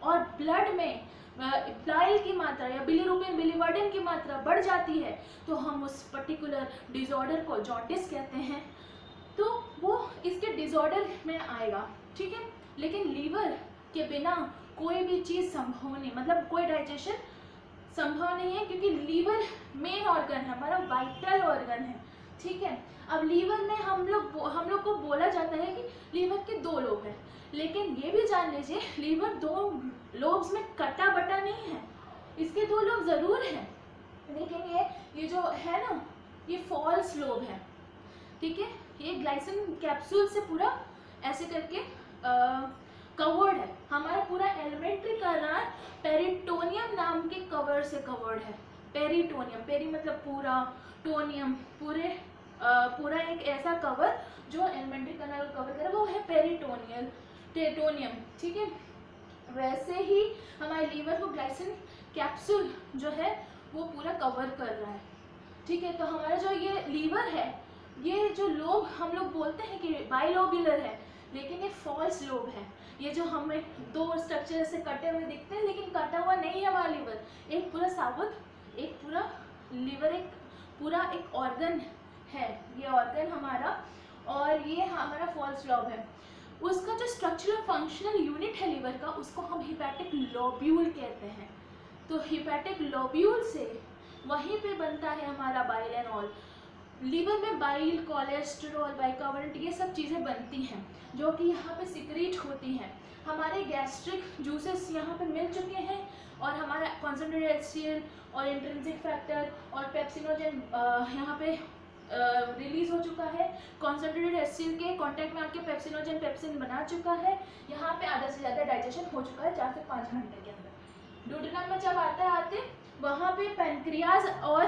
और ब्लड में बाइल की मात्रा या बिलीरुबिन, बिलीवर्डिन की मात्रा बढ़ जाती है तो हम उस पर्टिकुलर डिसऑर्डर को जॉन्डिस कहते हैं, तो वो इसके डिसऑर्डर में आएगा। ठीक है, लेकिन लीवर के बिना कोई भी चीज़ संभव नहीं, मतलब कोई डाइजेशन संभव नहीं है, क्योंकि लीवर मेन ऑर्गन है, हमारा वाइटल ऑर्गन है। ठीक है, अब लीवर में हम लोग को बोला जाता है कि लीवर के 2 लोब हैं, लेकिन ये भी जान लीजिए लीवर 2 लोब्स में कटा बटा नहीं है, इसके 2 लोब ज़रूर हैं, लेकिन ये जो है ना, ये फॉल्स लोब है। ठीक है, ये ग्लाइसिन कैप्सूल से पूरा ऐसे करके कवर्ड है। हमारा पूरा एलिमेंट्री कनाल पेरिटोनियम नाम के कवर से कवर्ड है। पेरिटोनियम, पेरी मतलब पूरा, टोनियम पूरा एक ऐसा कवर जो एलिमेंट्री कनाल को कवर करे, वो है टेटोनियम। ठीक है, वैसे ही हमारे लीवर को ग्लाइसिन कैप्सूल जो है वो पूरा कवर कर रहा है। ठीक है, तो हमारा जो ये लीवर है, ये जो लोब हम लोग बोलते हैं कि बाइलोब्यूलर है, लेकिन ये फॉल्स लोब है। ये जो हमें 2 स्ट्रक्चर से कटे हुए दिखते हैं, लेकिन कटा हुआ नहीं है हमारा लीवर, एक पूरा साबुत, एक पूरा लीवर, एक पूरा एक ऑर्गन है ये ऑर्गन हमारा, और ये हमारा फॉल्स लोब है। उसका जो स्ट्रक्चरल फंक्शनल यूनिट है लीवर का, उसको हम हिपैटिक लोब्यूल कहते हैं। तो हिपैटिक लोब्यूल से वहीं पे बनता है हमारा बाइल एंड ऑल। लीवर में बाइल, कोलेस्ट्रॉल, बाइकार्बोनेट, ये सब चीज़ें बनती हैं जो कि यहाँ पे सिक्रीट होती हैं। हमारे गैस्ट्रिक जूसेस यहाँ पे मिल चुके हैं, और हमारा कॉन्सेंट्रेटेड HCl और इंट्रिंसिक फैक्टर और पेप्सिनोजेन यहाँ पे रिलीज हो चुका है। कॉन्सेंट्रेटेड HCl के कांटेक्ट में आके पेप्सिनोजेन पेप्सिन बना चुका है। यहाँ पे आधा से ज़्यादा डाइजेशन हो चुका है 4 से 5 घंटे के अंदर। ड्यूडेनम में जब आते वहाँ पे पैनक्रियाज और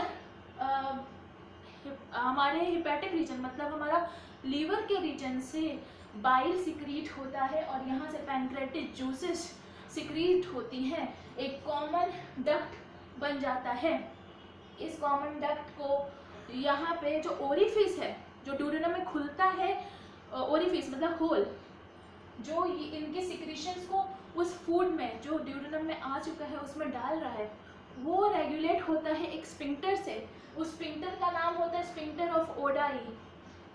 हमारे हिपैटिक रीजन, मतलब हमारा लीवर के रीजन से बाइल सिक्रीट होता है, और यहाँ से पैनक्रेटिक जूसेस सिक्रीट होती हैं। एक कॉमन डक्ट बन जाता है। इस कॉमन डक्ट को यहाँ पे जो ओरिफिस है, जो ड्यूडेनम में खुलता है, ओरिफिस मतलब होल, जो इनके सिक्रीशंस को उस फूड में जो ड्यूडेनम में आ चुका है उसमें डाल रहा है, वो रेगुलेट होता है एक स्फिंक्टर से। उस स्फिंक्टर का नाम होता है स्फिंक्टर ऑफ ओडाई।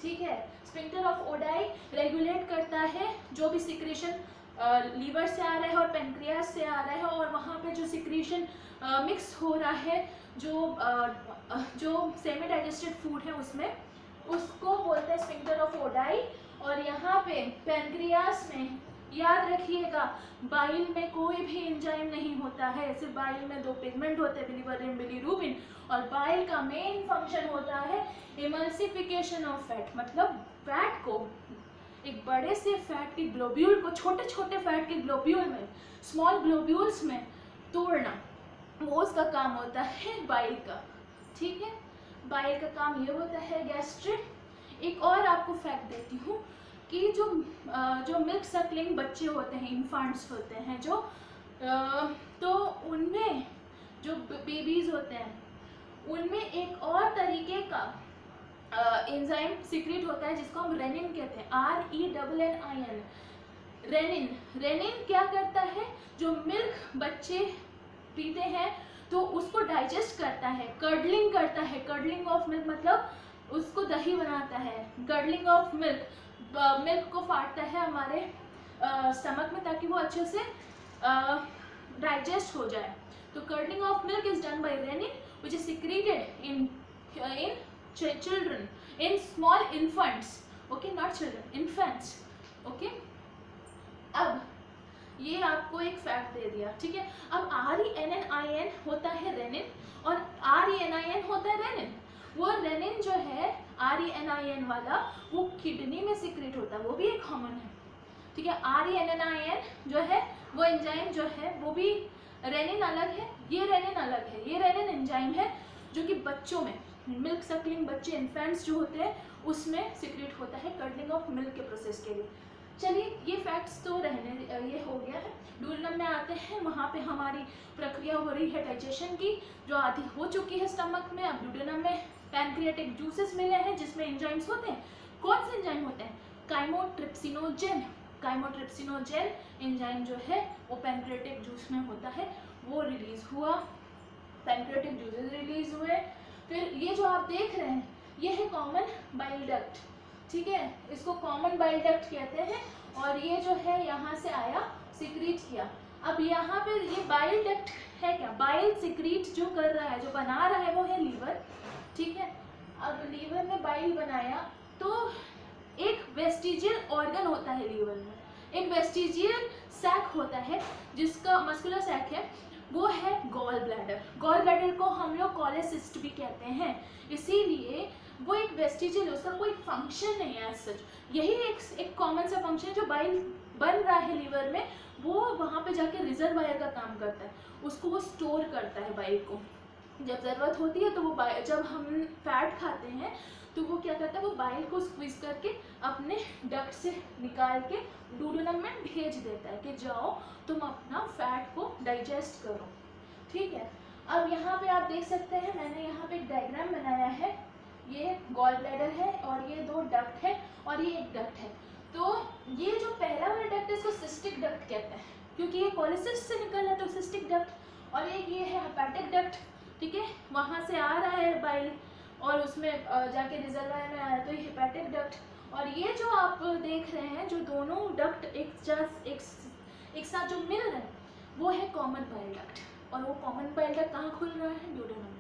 ठीक है, स्फिंक्टर ऑफ ओडाई रेगुलेट करता है जो भी सिक्रेशन लीवर से आ रहा है और पेनक्रियास से आ रहा है, और वहाँ पे जो सिक्रीशन मिक्स हो रहा है जो सेमी डाइजेस्टेड फूड है उसमें, उसको बोलते हैं स्फिंक्टर ऑफ ओडाई। और यहाँ पे पेनक्रियास में याद रखिएगा बाइल में कोई भी एंजाइम नहीं होता है, सिर्फ बाइल में दो पिगमेंट होते हैं, बिलिवर्बिन बिलीरुबिन, और बाइल का मेन फंक्शन होता है इमल्सिफिकेशन ऑफ फैट, मतलब फैट को एक बड़े से फैट के ग्लोब्यूल को छोटे छोटे फैट के ग्लोब्यूल में, स्मॉल ग्लोब्यूल्स में तोड़ना, वो उसका काम होता है बाइल का। ठीक है, बाइल का काम ये होता है गैस्ट्रिक। एक और आपको फैक्ट देती हूँ कि जो मिल्क सकलिंग बच्चे होते हैं, इन्फेंट्स होते हैं जो, तो उनमें जो बेबीज होते हैं उनमें एक और तरीके का एंजाइम सीक्रेट होता है जिसको हम रेनिन कहते हैं, RENNIN। रेनिन क्या करता है, जो मिल्क बच्चे पीते हैं तो उसको डाइजेस्ट करता है, कर्डलिंग करता है, कर्डलिंग ऑफ मिल्क मतलब उसको दही बनाता है, कर्डलिंग ऑफ मिल्क, मिल्क को फाड़ता है हमारे स्टमक में ताकि वो अच्छे से डाइजेस्ट हो जाए। तो curdling of milk is done by rennin which is secreted in children, in small infants, okay, not children, infants, okay। अब ये आपको एक फैक्ट दे दिया, ठीक है। अब RENNIN होता है रेनिन और RENIN होता है रेनिन। वो रेनिन जो है RENIN वाला वो किडनी में सीक्रेट होता है, वो भी एक कॉमन है, ठीक है। RENNIN जो है वो एंजाइम जो है वो भी, रेनिन अलग है, ये रेनिन अलग है। ये रेनिन एंजाइम है जो कि बच्चों में, मिल्क सकलिंग बच्चे, इन्फेंट्स जो होते हैं उसमें सीक्रेट होता है कर्डलिंग ऑफ मिल्क के प्रोसेस के लिए। चलिए ये फैक्ट्स तो ये हो गया है। डुओडेनम में आते हैं, वहाँ पे हमारी प्रक्रिया हो रही है डाइजेशन की जो आधी हो चुकी है स्टमक में। अब डुओडेनम में पैनक्रियाटिक जूसेस मिले हैं जिसमें एंजाइम्स होते हैं। कौन से एंजाइम होते हैं? काइमोट्रिप्सिनोजेन। काइमोट्रिप्सिनोजेन एंजाइम जो है वो पैनक्रियाटिक जूस में होता है, वो रिलीज हुआ, पैनक्रियाटिक जूसेस रिलीज हुए। फिर ये जो आप देख रहे हैं ये है कॉमन बाइल डक्ट, ठीक है, इसको कॉमन बाइल डक्ट कहते हैं। और ये जो है यहाँ से आया, सिक्रीट किया। अब यहाँ पे ये बाइल डक्ट है क्या? बाइल सिक्रीट जो कर रहा है, जो बना रहा है वो है लीवर, ठीक है। अब लीवर ने बाइल बनाया तो एक वेस्टिजियल ऑर्गन होता है लीवर में, एक वेस्टिजियल सैक होता है जिसका मस्कुलर सैक है, वो है गॉल ब्लैडर। गॉल ब्लैडर को हम लोग कोलेसिस्ट भी कहते हैं, इसीलिए वो एक वेस्टिजियल, उसका कोई फंक्शन नहीं है एज सच। यही एक कॉमन सा फंक्शन है, जो बाइल बन रहा है लीवर में वो वहाँ पे जाके रिजर्वायर का काम करता है, उसको वो स्टोर करता है बाइल को। जब ज़रूरत होती है तो वो जब हम फैट खाते हैं तो वो क्या करता है, वो बाइल को स्क्वीज करके अपने डक्ट से निकाल के डुओडेनम में भेज देता है कि जाओ तुम अपना फैट को डाइजेस्ट करो, ठीक है। अब यहाँ पे आप देख सकते हैं, मैंने यहाँ पे एक डायग्राम बनाया है, ये गॉल ब्लैडर है और ये दो डक्ट है और ये एक डक्ट है। तो ये जो पहला वाला डक्ट है इसको सिस्टिक डक्ट कहते हैं क्योंकि ये कोलेसिस्ट से निकल है तो सिस्टिक डक्ट। और एक ये है हेपेटिक डक्ट, ठीक है, वहाँ से आ रहा है बाइल और उसमें जाके रिजर्वायर में आया तो ये हेपेटिक डक्ट। और ये जो आप देख रहे हैं जो दोनों डक्ट एक साथ जो मिल रहे हैं वो है कॉमन बाइल डक्ट। और वो कॉमन बाइल डक्ट कहाँ खुल रहा है? डुओडेनम में।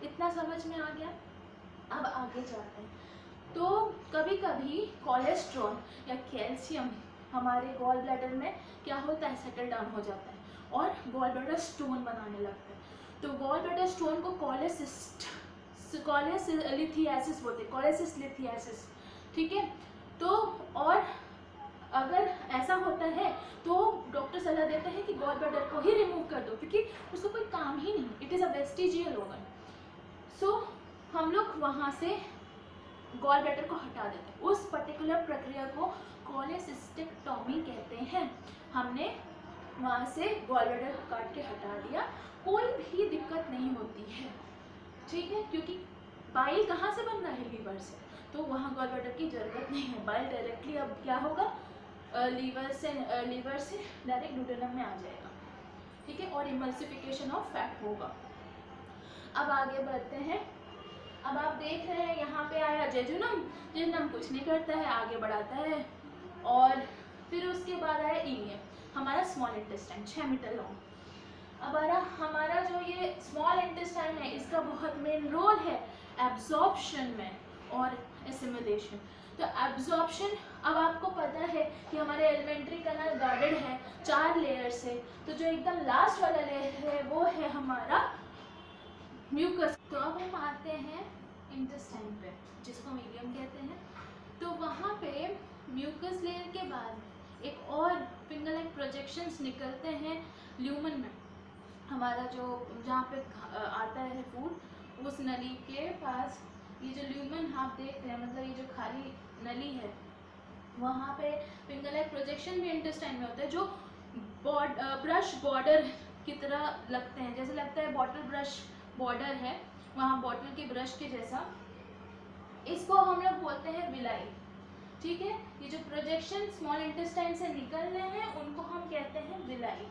इतना समझ में आ गया? अब आगे चलते हैं। तो कभी कभी कोलेस्ट्रॉल या कैल्शियम हमारे गॉल ब्लैडर में क्या होता है, सेटल डाउन हो जाता है और गॉल ब्लैडर स्टोन बनाने लगता है। तो गॉल ब्लैडर स्टोन को कोलेसिलिथियासिस बोलते हैं, कोलेसिलिथियासिस, ठीक है। तो और अगर ऐसा होता है तो डॉक्टर सलाह देते हैं कि गॉल ब्लैडर को ही रिमूव कर दो क्योंकि उसको कोई काम ही नहीं, it is a vestigial organ. So हम लोग वहाँ से गॉल ब्लैडर को हटा देते हैं। उस पर्टिकुलर प्रक्रिया को कोलेसिस्टेक्टोमी कहते हैं। हमने वहाँ से गॉल ब्लैडर को काट के हटा दिया, कोई भी दिक्कत नहीं होती है, ठीक है, क्योंकि बाइल कहाँ से बन रहा है? लीवर से, तो वहाँ गॉल ब्लैडर की ज़रूरत नहीं है। बाइल डायरेक्टली अब क्या होगा, लीवर से डायरेक्ट डुओडेनम में आ जाएगा, ठीक है, और इमल्सिफिकेशन ऑफ फैट होगा। अब आगे बढ़ते हैं। अब आप देख रहे हैं यहाँ पे आया जेजुनम। जेजुनम कुछ नहीं करता है, आगे बढ़ाता है। और फिर उसके बाद आया इलियम। हमारा स्मॉल इंटेस्टाइन 6 मीटर लॉन्ग। अब हमारा जो ये स्मॉल इंटेस्टाइन है इसका बहुत मेन रोल है एब्जॉर्प्शन में और एसिमिलेशन। तो एब्जॉर्प्शन, अब आपको पता है कि हमारे एलिमेंट्री कैनाल गार्डेड है 4 लेयर से, तो जो एकदम लास्ट वाला लेयर है वो है हमारा म्यूकस। तो अब हम आते हैं इंटेस्टाइन पे, जिसको मीडियम कहते हैं। तो वहाँ पे म्यूकस लेयर के बाद एक और फिंगर लाइक प्रोजेक्शंस निकलते हैं ल्यूमन में, हमारा जो जहाँ पे आता है फूड, उस नली के पास ये जो ल्यूमन आप देख रहे हैं, मतलब ये जो खाली नली है, वहाँ पे फिंगर लाइक प्रोजेक्शन भी इंटेस्टाइन में होता है, जो ब्रश बॉर्डर की तरह लगते हैं, जैसे लगता है बॉटल ब्रश बॉर्डर है वहाँ बॉटल के ब्रश के जैसा। इसको हम लोग बोलते हैं विलाई, ठीक है। ये जो प्रोजेक्शन स्मॉल इंटेस्टाइन से निकल रहे हैं उनको हम कहते हैं विलाई,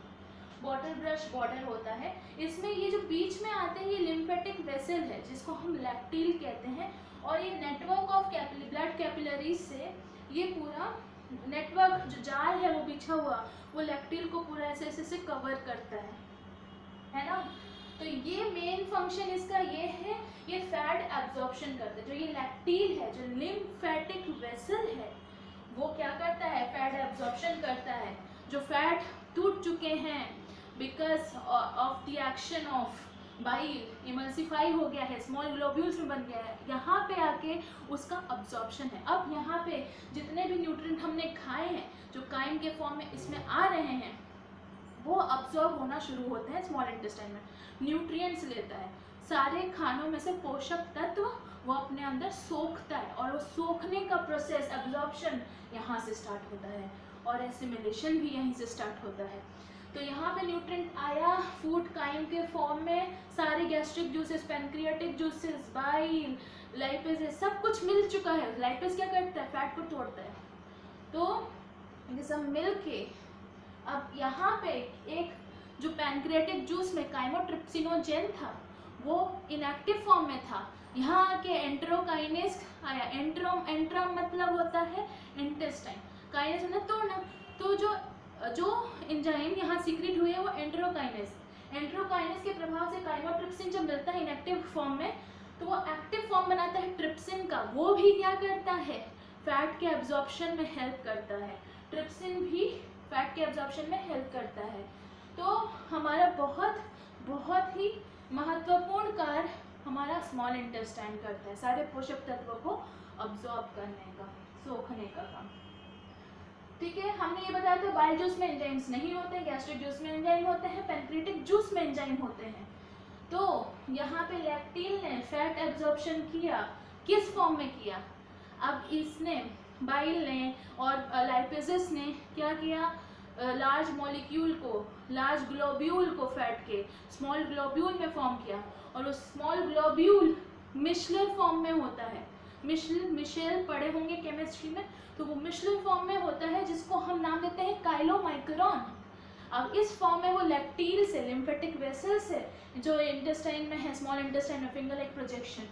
बॉटल ब्रश बॉर्डर होता है। इसमें ये जो बीच में आते हैं ये लिम्फेटिक वेसल है जिसको हम लैक्टिल कहते हैं, और ये नेटवर्क ऑफ ब्लड कैपिलरीज से ये पूरा नेटवर्क जो जाल है वो बिछा हुआ, वो लैक्टिल को पूरा ऐसे ऐसे से कवर करता है ना। तो ये मेन फंक्शन इसका ये है, ये फैट एब्जॉर्प्शन करता है। जो ये लैक्टिल है, जो लिम्फेटिक वेसल है, वो क्या करता है, फैट एब्जॉर्प्शन करता है। जो फैट टूट चुके हैं because of the action of bile, emulsify हो गया है, स्मॉल ग्लोब्यूल्स में बन गया है, यहाँ पे आके उसका अब्जॉर्प्शन है। अब यहाँ पे जितने भी न्यूट्रिएंट हमने खाए हैं जो काइम के फॉर्म में इसमें आ रहे हैं, वो अब्जॉर्ब होना शुरू होते हैं स्मॉल इंटेस्टाइन में। न्यूट्रिएंट्स लेता है, सारे खानों में से पोषक तत्व वो अपने अंदर सोखता है, और वो सोखने का प्रोसेस एब्जॉर्प्शन यहाँ से स्टार्ट होता है, और एसिमिलेशन भी यहीं से स्टार्ट होता है। तो यहाँ पे न्यूट्रिएंट आया फूड काइम के फॉर्म में, सारे gastric juices, pancreatic juices, bile, lipase, सब कुछ मिल चुका है। लाइपेज क्या करता है, फैट को तोड़ता है। तो ये सब मिल के अब यहाँ पे एक जो पैनक्रियाटिक जूस में काइमोट्रिप्सिनोजेन था वो इनएक्टिव फॉर्म में था, यहाँ आके एंट्रोकाइनेस आया। एंट्रम मतलब होता है इंटेस्टाइन, काइनेस मतलब तोड़ना। तो जो एंजाइम यहाँ सीक्रेट हुए वो एंट्रोकाइनेस के प्रभाव से काइमोट्रिप्सिन जब मिलता है इनएक्टिव फॉर्म में, तो वो एक्टिव फॉर्म बनाता है ट्रिप्सिन का। वो भी क्या करता है, फैट के एब्जॉर्प्शन में हेल्प करता है। ट्रिप्सिन भी फैट के एब्जॉर्प्शन में हेल्प करता है। तो हमारा बहुत ही महत्वपूर्ण कार्य हमारा स्मॉल इंटेस्टाइन करता है, सारे पोषक तत्वों को अब्जॉर्ब करने का, सोखने का काम, ठीक है। हमने ये बताया था बाइल जूस में एंजाइम्स नहीं होते, गैस्ट्रिक जूस में एंजाइम होते हैं, पैनक्रियाटिक जूस में एंजाइम होते हैं। तो यहाँ पे लैक्टिल ने फैट एब्जॉर्प्शन किया, किस फॉर्म में किया, अब इसने बाइल ने और लाइपेजेस ने क्या किया, लार्ज मॉलिक्यूल को, लार्ज ग्लोब्यूल को फैट के स्मॉल ग्लोब्यूल में फॉर्म किया, और उस स्मॉल ग्लोब्यूल मिशलर फॉर्म में होता है। मिशेल पढ़े होंगे केमिस्ट्री में, तो वो मिशलर फॉर्म में होता है जिसको हम नाम देते हैं काइलोमाइक्रोन। अब इस फॉर्म में वो लैक्टिल से, लिम्फेटिक वेसल से, जो इंटेस्टाइन में है, स्मॉल इंटेस्टाइन में फिंगर लाइक प्रोजेक्शन,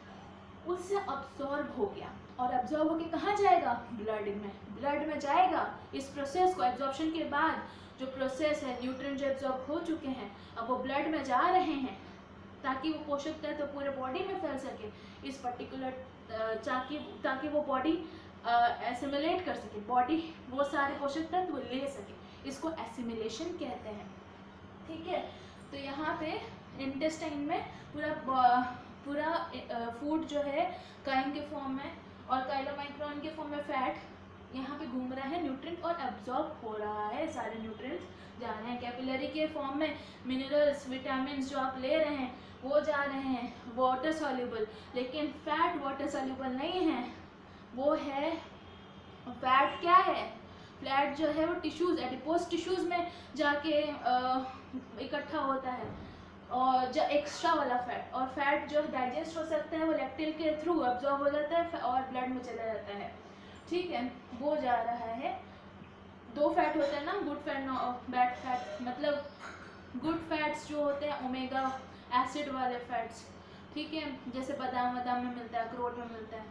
उससे अब्सॉर्ब हो गया, और अब्सॉर्ब होके कहाँ जाएगा, ब्लड में जाएगा। इस प्रोसेस को, एब्जॉर्प्शन के बाद जो प्रोसेस है, न्यूट्रिएंट जो एब्जॉर्ब हो चुके हैं अब वो ब्लड में जा रहे हैं, ताकि वो पोषक तत्व तो पूरे बॉडी में फैल सके, इस पर्टिकुलर ताकि वो बॉडी एसिमिलेट कर सके, बॉडी वो सारे पोषक तत्व ले सके, इसको एसिमिलेशन कहते हैं, ठीक है। तो यहाँ पे इंटेस्टाइन में पूरा फूड जो है काइम के फॉर्म में और काइलोमाइक्रोन के फॉर्म में फैट यहाँ पे घूम रहा है, न्यूट्रिएंट और एब्जॉर्ब हो रहा है, सारे न्यूट्रिएंट्स जा रहे हैं। कैपिलरी के फॉर्म में मिनरल्स, विटामिन जो आप ले रहे हैं वो जा रहे हैं वाटर सॉल्युबल, लेकिन फैट वाटर सॉल्युबल नहीं है, वो है फैट क्या है, फ्लैट जो है वो टिश्यूज, एडिपोज टिश्यूज में जाके इकट्ठा होता है, और जो एक्स्ट्रा वाला फैट, और फैट जो डाइजेस्ट हो सकता है वो लैक्टिल के थ्रू अब्जॉर्ब हो जाता है और ब्लड में चला जाता है, ठीक है, वो जा रहा है। दो फैट होते हैं ना, गुड फैट बैड फैट, मतलब गुड फैट्स जो होते हैं ओमेगा एसिड वाले फैट्स, ठीक है, जैसे बादाम में मिलता है, अखरोट में मिलता है,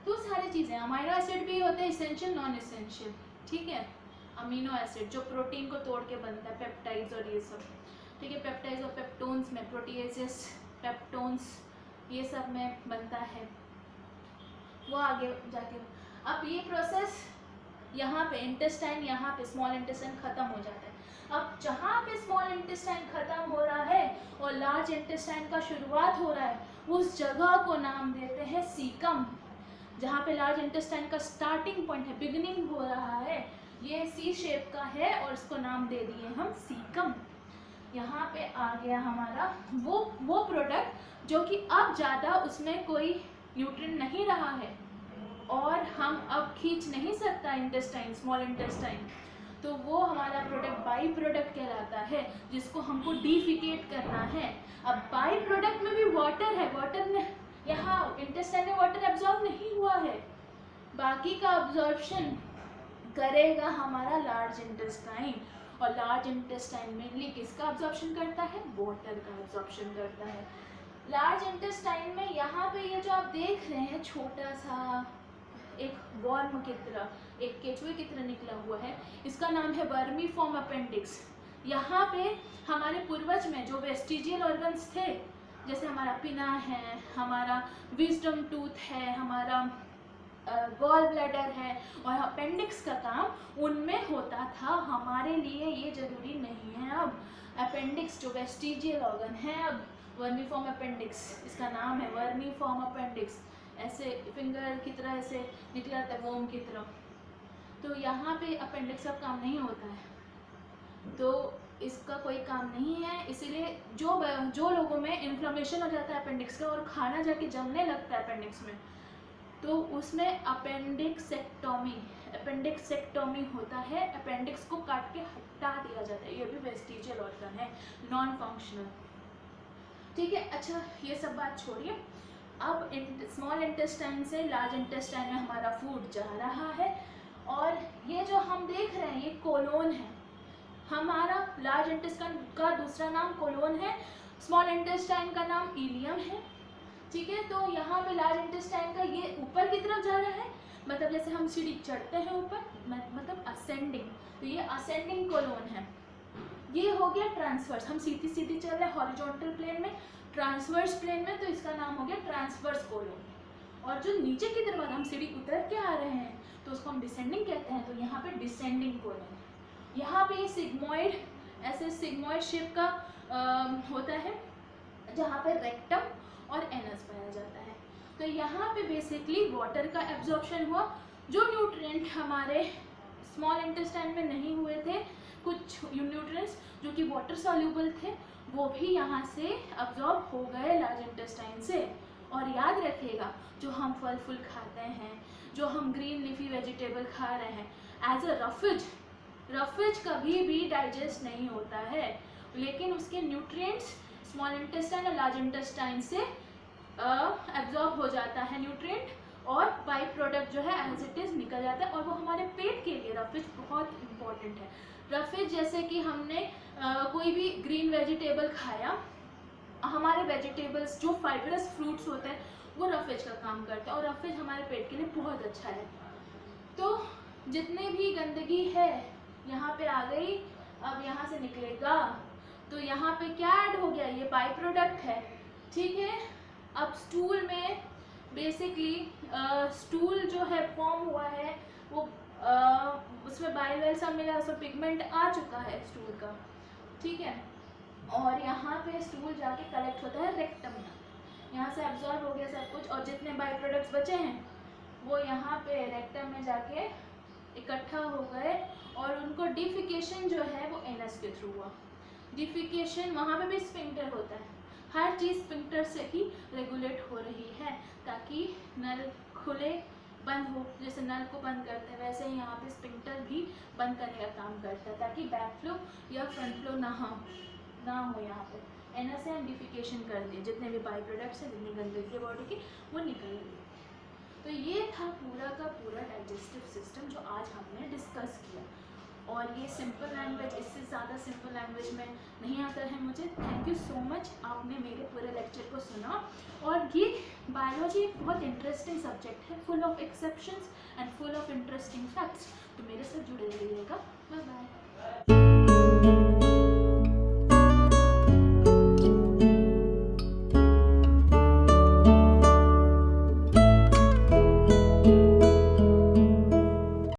तो सारी चीज़ें। अमाइनो एसिड भी होते हैं इसेंशियल, नॉन इसेंशियल, ठीक है। अमीनो एसिड जो प्रोटीन को तोड़ के बनता है, पेप्टाइड्स और ये सब, ठीक है। पेप्टाइड्स और पेप्टोन्स में, प्रोटीएजेस, पेप्टोन्स, ये सब में बनता है वो आगे जाके। अब ये प्रोसेस यहाँ पे इंटेस्टाइन, यहाँ पे स्मॉल इंटेस्टाइन खत्म हो जाता है। अब जहाँ पे स्मॉल इंटेस्टाइन खत्म हो रहा है और लार्ज इंटेस्टाइन का शुरुआत हो रहा है, उस जगह को नाम देते हैं सीकम। जहाँ पे लार्ज इंटेस्टाइन का स्टार्टिंग पॉइंट है, बिगिनिंग हो रहा है, ये सी शेप का है और इसको नाम दे दिए हम सीकम। यहाँ पे आ गया हमारा वो प्रोडक्ट जो कि अब ज़्यादा उसमें कोई न्यूट्रिएंट नहीं रहा है और हम अब खींच नहीं सकता इंटेस्टाइन, स्मॉल इंटेस्टाइन, तो वो हमारा प्रोडक्ट बाई प्रोडक्ट कहलाता है, जिसको हमको डिफिकेट करना है। अब बाई प्रोडक्ट में भी वाटर है, वाटर में यहाँ इंटेस्टाइन में वाटर एब्जॉर्ब नहीं हुआ है, बाकी का अब्जॉर्प्शन करेगा हमारा लार्ज इंटेस्टाइन। और लार्ज इंटेस्टाइन मेनली किसका अब्जॉर्प्शन करता है? वाटर का अब्जॉर्प्शन करता है। लार्ज इंटेस्टाइन में यहाँ पे ये जो आप देख रहे हैं छोटा सा एक वर्म की तरह, एक केचुए की तरह निकला हुआ है, इसका नाम है वर्मीफॉर्म अपेंडिक्स। यहाँ पे हमारे पूर्वज में जो वेस्टिजियल ऑर्गन्स थे, जैसे हमारा पिना है, हमारा विजडम टूथ है, हमारा गॉल ब्लैडर है और अपेंडिक्स का काम उनमें होता था। हमारे लिए ये जरूरी नहीं है। अब अपेंडिक्स जो वेस्टिजियल ऑर्गन है, अब वर्मीफॉर्म अपेंडिक्स, इसका नाम है वर्मीफॉर्म अपेंडिक्स, ऐसे फिंगर की तरह ऐसे निकला था वोम की तरह। तो यहाँ पे अपेंडिक्स का काम नहीं होता है, तो इसका कोई काम नहीं है। इसीलिए जो लोगों में इन्फ्लेमेशन हो जाता है अपेंडिक्स का और खाना जाके जमने लगता है अपेंडिक्स में, तो उसमें अपेंडिक्सेक्टोमी होता है। अपेंडिक्स को काट के हटा दिया जाता है। ये भी वेस्टिजियल ऑर्गन है, नॉन फंक्शनल, ठीक है। अच्छा, ये सब बात छोड़िए। अब स्मॉल इंटेस्टाइन से लार्ज इंटेस्टाइन में हमारा फूड जा रहा है और ये जो हम देख रहे हैं ये कोलोन है। हमारा लार्ज इंटेस्टाइन का दूसरा नाम कोलोन है, स्मॉल इंटेस्टाइन का नाम इलियम है, ठीक है। तो यहाँ पे लार्ज इंटेस्टाइन का ये ऊपर की तरफ जा रहा है, मतलब जैसे हम सीढ़ी चढ़ते हैं ऊपर, मतलब असेंडिंग, तो ये असेंडिंग कोलोन है। ये हो गया ट्रांसवर्स, हम सीधी सीधी चल रहे हैं हॉरिजॉन्टल प्लेन में, ट्रांसवर्स प्लेन में, तो इसका नाम हो गया ट्रांसवर्स कोलोन। और जो नीचे की तरफ हम सीढ़ी उतर के आ रहे हैं तो उसको हम डिसेंडिंग कहते हैं, तो यहाँ पे डिसेंडिंग कोलोन। यहाँ पे सिग्मोइड, ऐसे सिग्मोइड शेप का होता है, जहाँ पे रेक्टम और एनस पाया जाता है। तो यहाँ पे बेसिकली वाटर का एब्जॉर्प्शन हुआ, जो न्यूट्रिएंट हमारे स्मॉल इंटेस्टाइन में नहीं हुए थे, कुछ न्यूट्रिएंट्स जो कि वाटर सॉल्यूबल थे, वो भी यहाँ से अब्जॉर्ब हो गए लार्ज इंटेस्टाइन से। और याद रखिएगा, जो हम फल फूल खाते हैं, जो हम ग्रीन लीफी वेजिटेबल खा रहे हैं, एज अ रफेज कभी भी डाइजेस्ट नहीं होता है, लेकिन उसके न्यूट्रिएंट्स स्मॉल इंटेस्टाइन और लार्ज इंटेस्टाइन से एब्जॉर्ब हो जाता है न्यूट्रिएंट, और बाई प्रोडक्ट जो है एज इट इज़ निकल जाता है। और वो हमारे पेट के लिए रफेज बहुत इंपॉर्टेंट है। रफेज जैसे कि हमने कोई भी ग्रीन वेजिटेबल खाया, हमारे वेजिटेबल्स जो फाइबरस फ्रूट्स होते हैं वो रफेज का काम करते हैं, और रफेज हमारे पेट के लिए बहुत अच्छा है। तो जितने भी गंदगी है यहाँ पे आ गई, अब यहाँ से निकलेगा, तो यहाँ पे क्या ऐड हो गया, ये बाई प्रोडक्ट है, ठीक है। अब स्टूल में बेसिकली स्टूल जो है फॉर्म हुआ है, वो उसमें बाइल सब मिला, उसमें पिगमेंट आ चुका है स्टूल का, ठीक है। और यहाँ पे स्टूल जाके कलेक्ट होता है रेक्टम में, यहाँ से एब्जॉर्ब हो गया सब कुछ, और जितने बाई प्रोडक्ट्स बचे हैं वो यहाँ पे रेक्टम में जाके इकट्ठा हो गए, और उनको डिफिकेशन जो है वो एनस के थ्रू हुआ। डिफिकेशन वहाँ पे भी स्फिंक्टर होता है, हर चीज़ स्फिंक्टर से ही रेगुलेट हो रही है, ताकि नल खुले बंद हो, जैसे नल को बंद करते हैं वैसे ही यहाँ पे स्फिंक्टर भी बंद करने का काम करता है, ताकि बैक फ्लो या फ्रंट फ्लो ना हो यहाँ पे। एनस से हम डिफिकेशन कर दिए, जितने भी बाई प्रोडक्ट्स हैं, जितनी गंदगी है बॉडी की वो निकल गई। तो ये था पूरा का पूरा डाइजेस्टिव सिस्टम जो आज हमने डिस्कस किया। और ये सिंपल लैंग्वेज, इससे ज़्यादा सिंपल लैंग्वेज में नहीं आता है मुझे। थैंक यू सो मच, आपने मेरे पूरे लेक्चर को सुना। और ये बायोलॉजी एक बहुत इंटरेस्टिंग सब्जेक्ट है, full of exceptions and full of interesting facts. तो मेरे साथ जुड़े रहिएगा। Bye bye.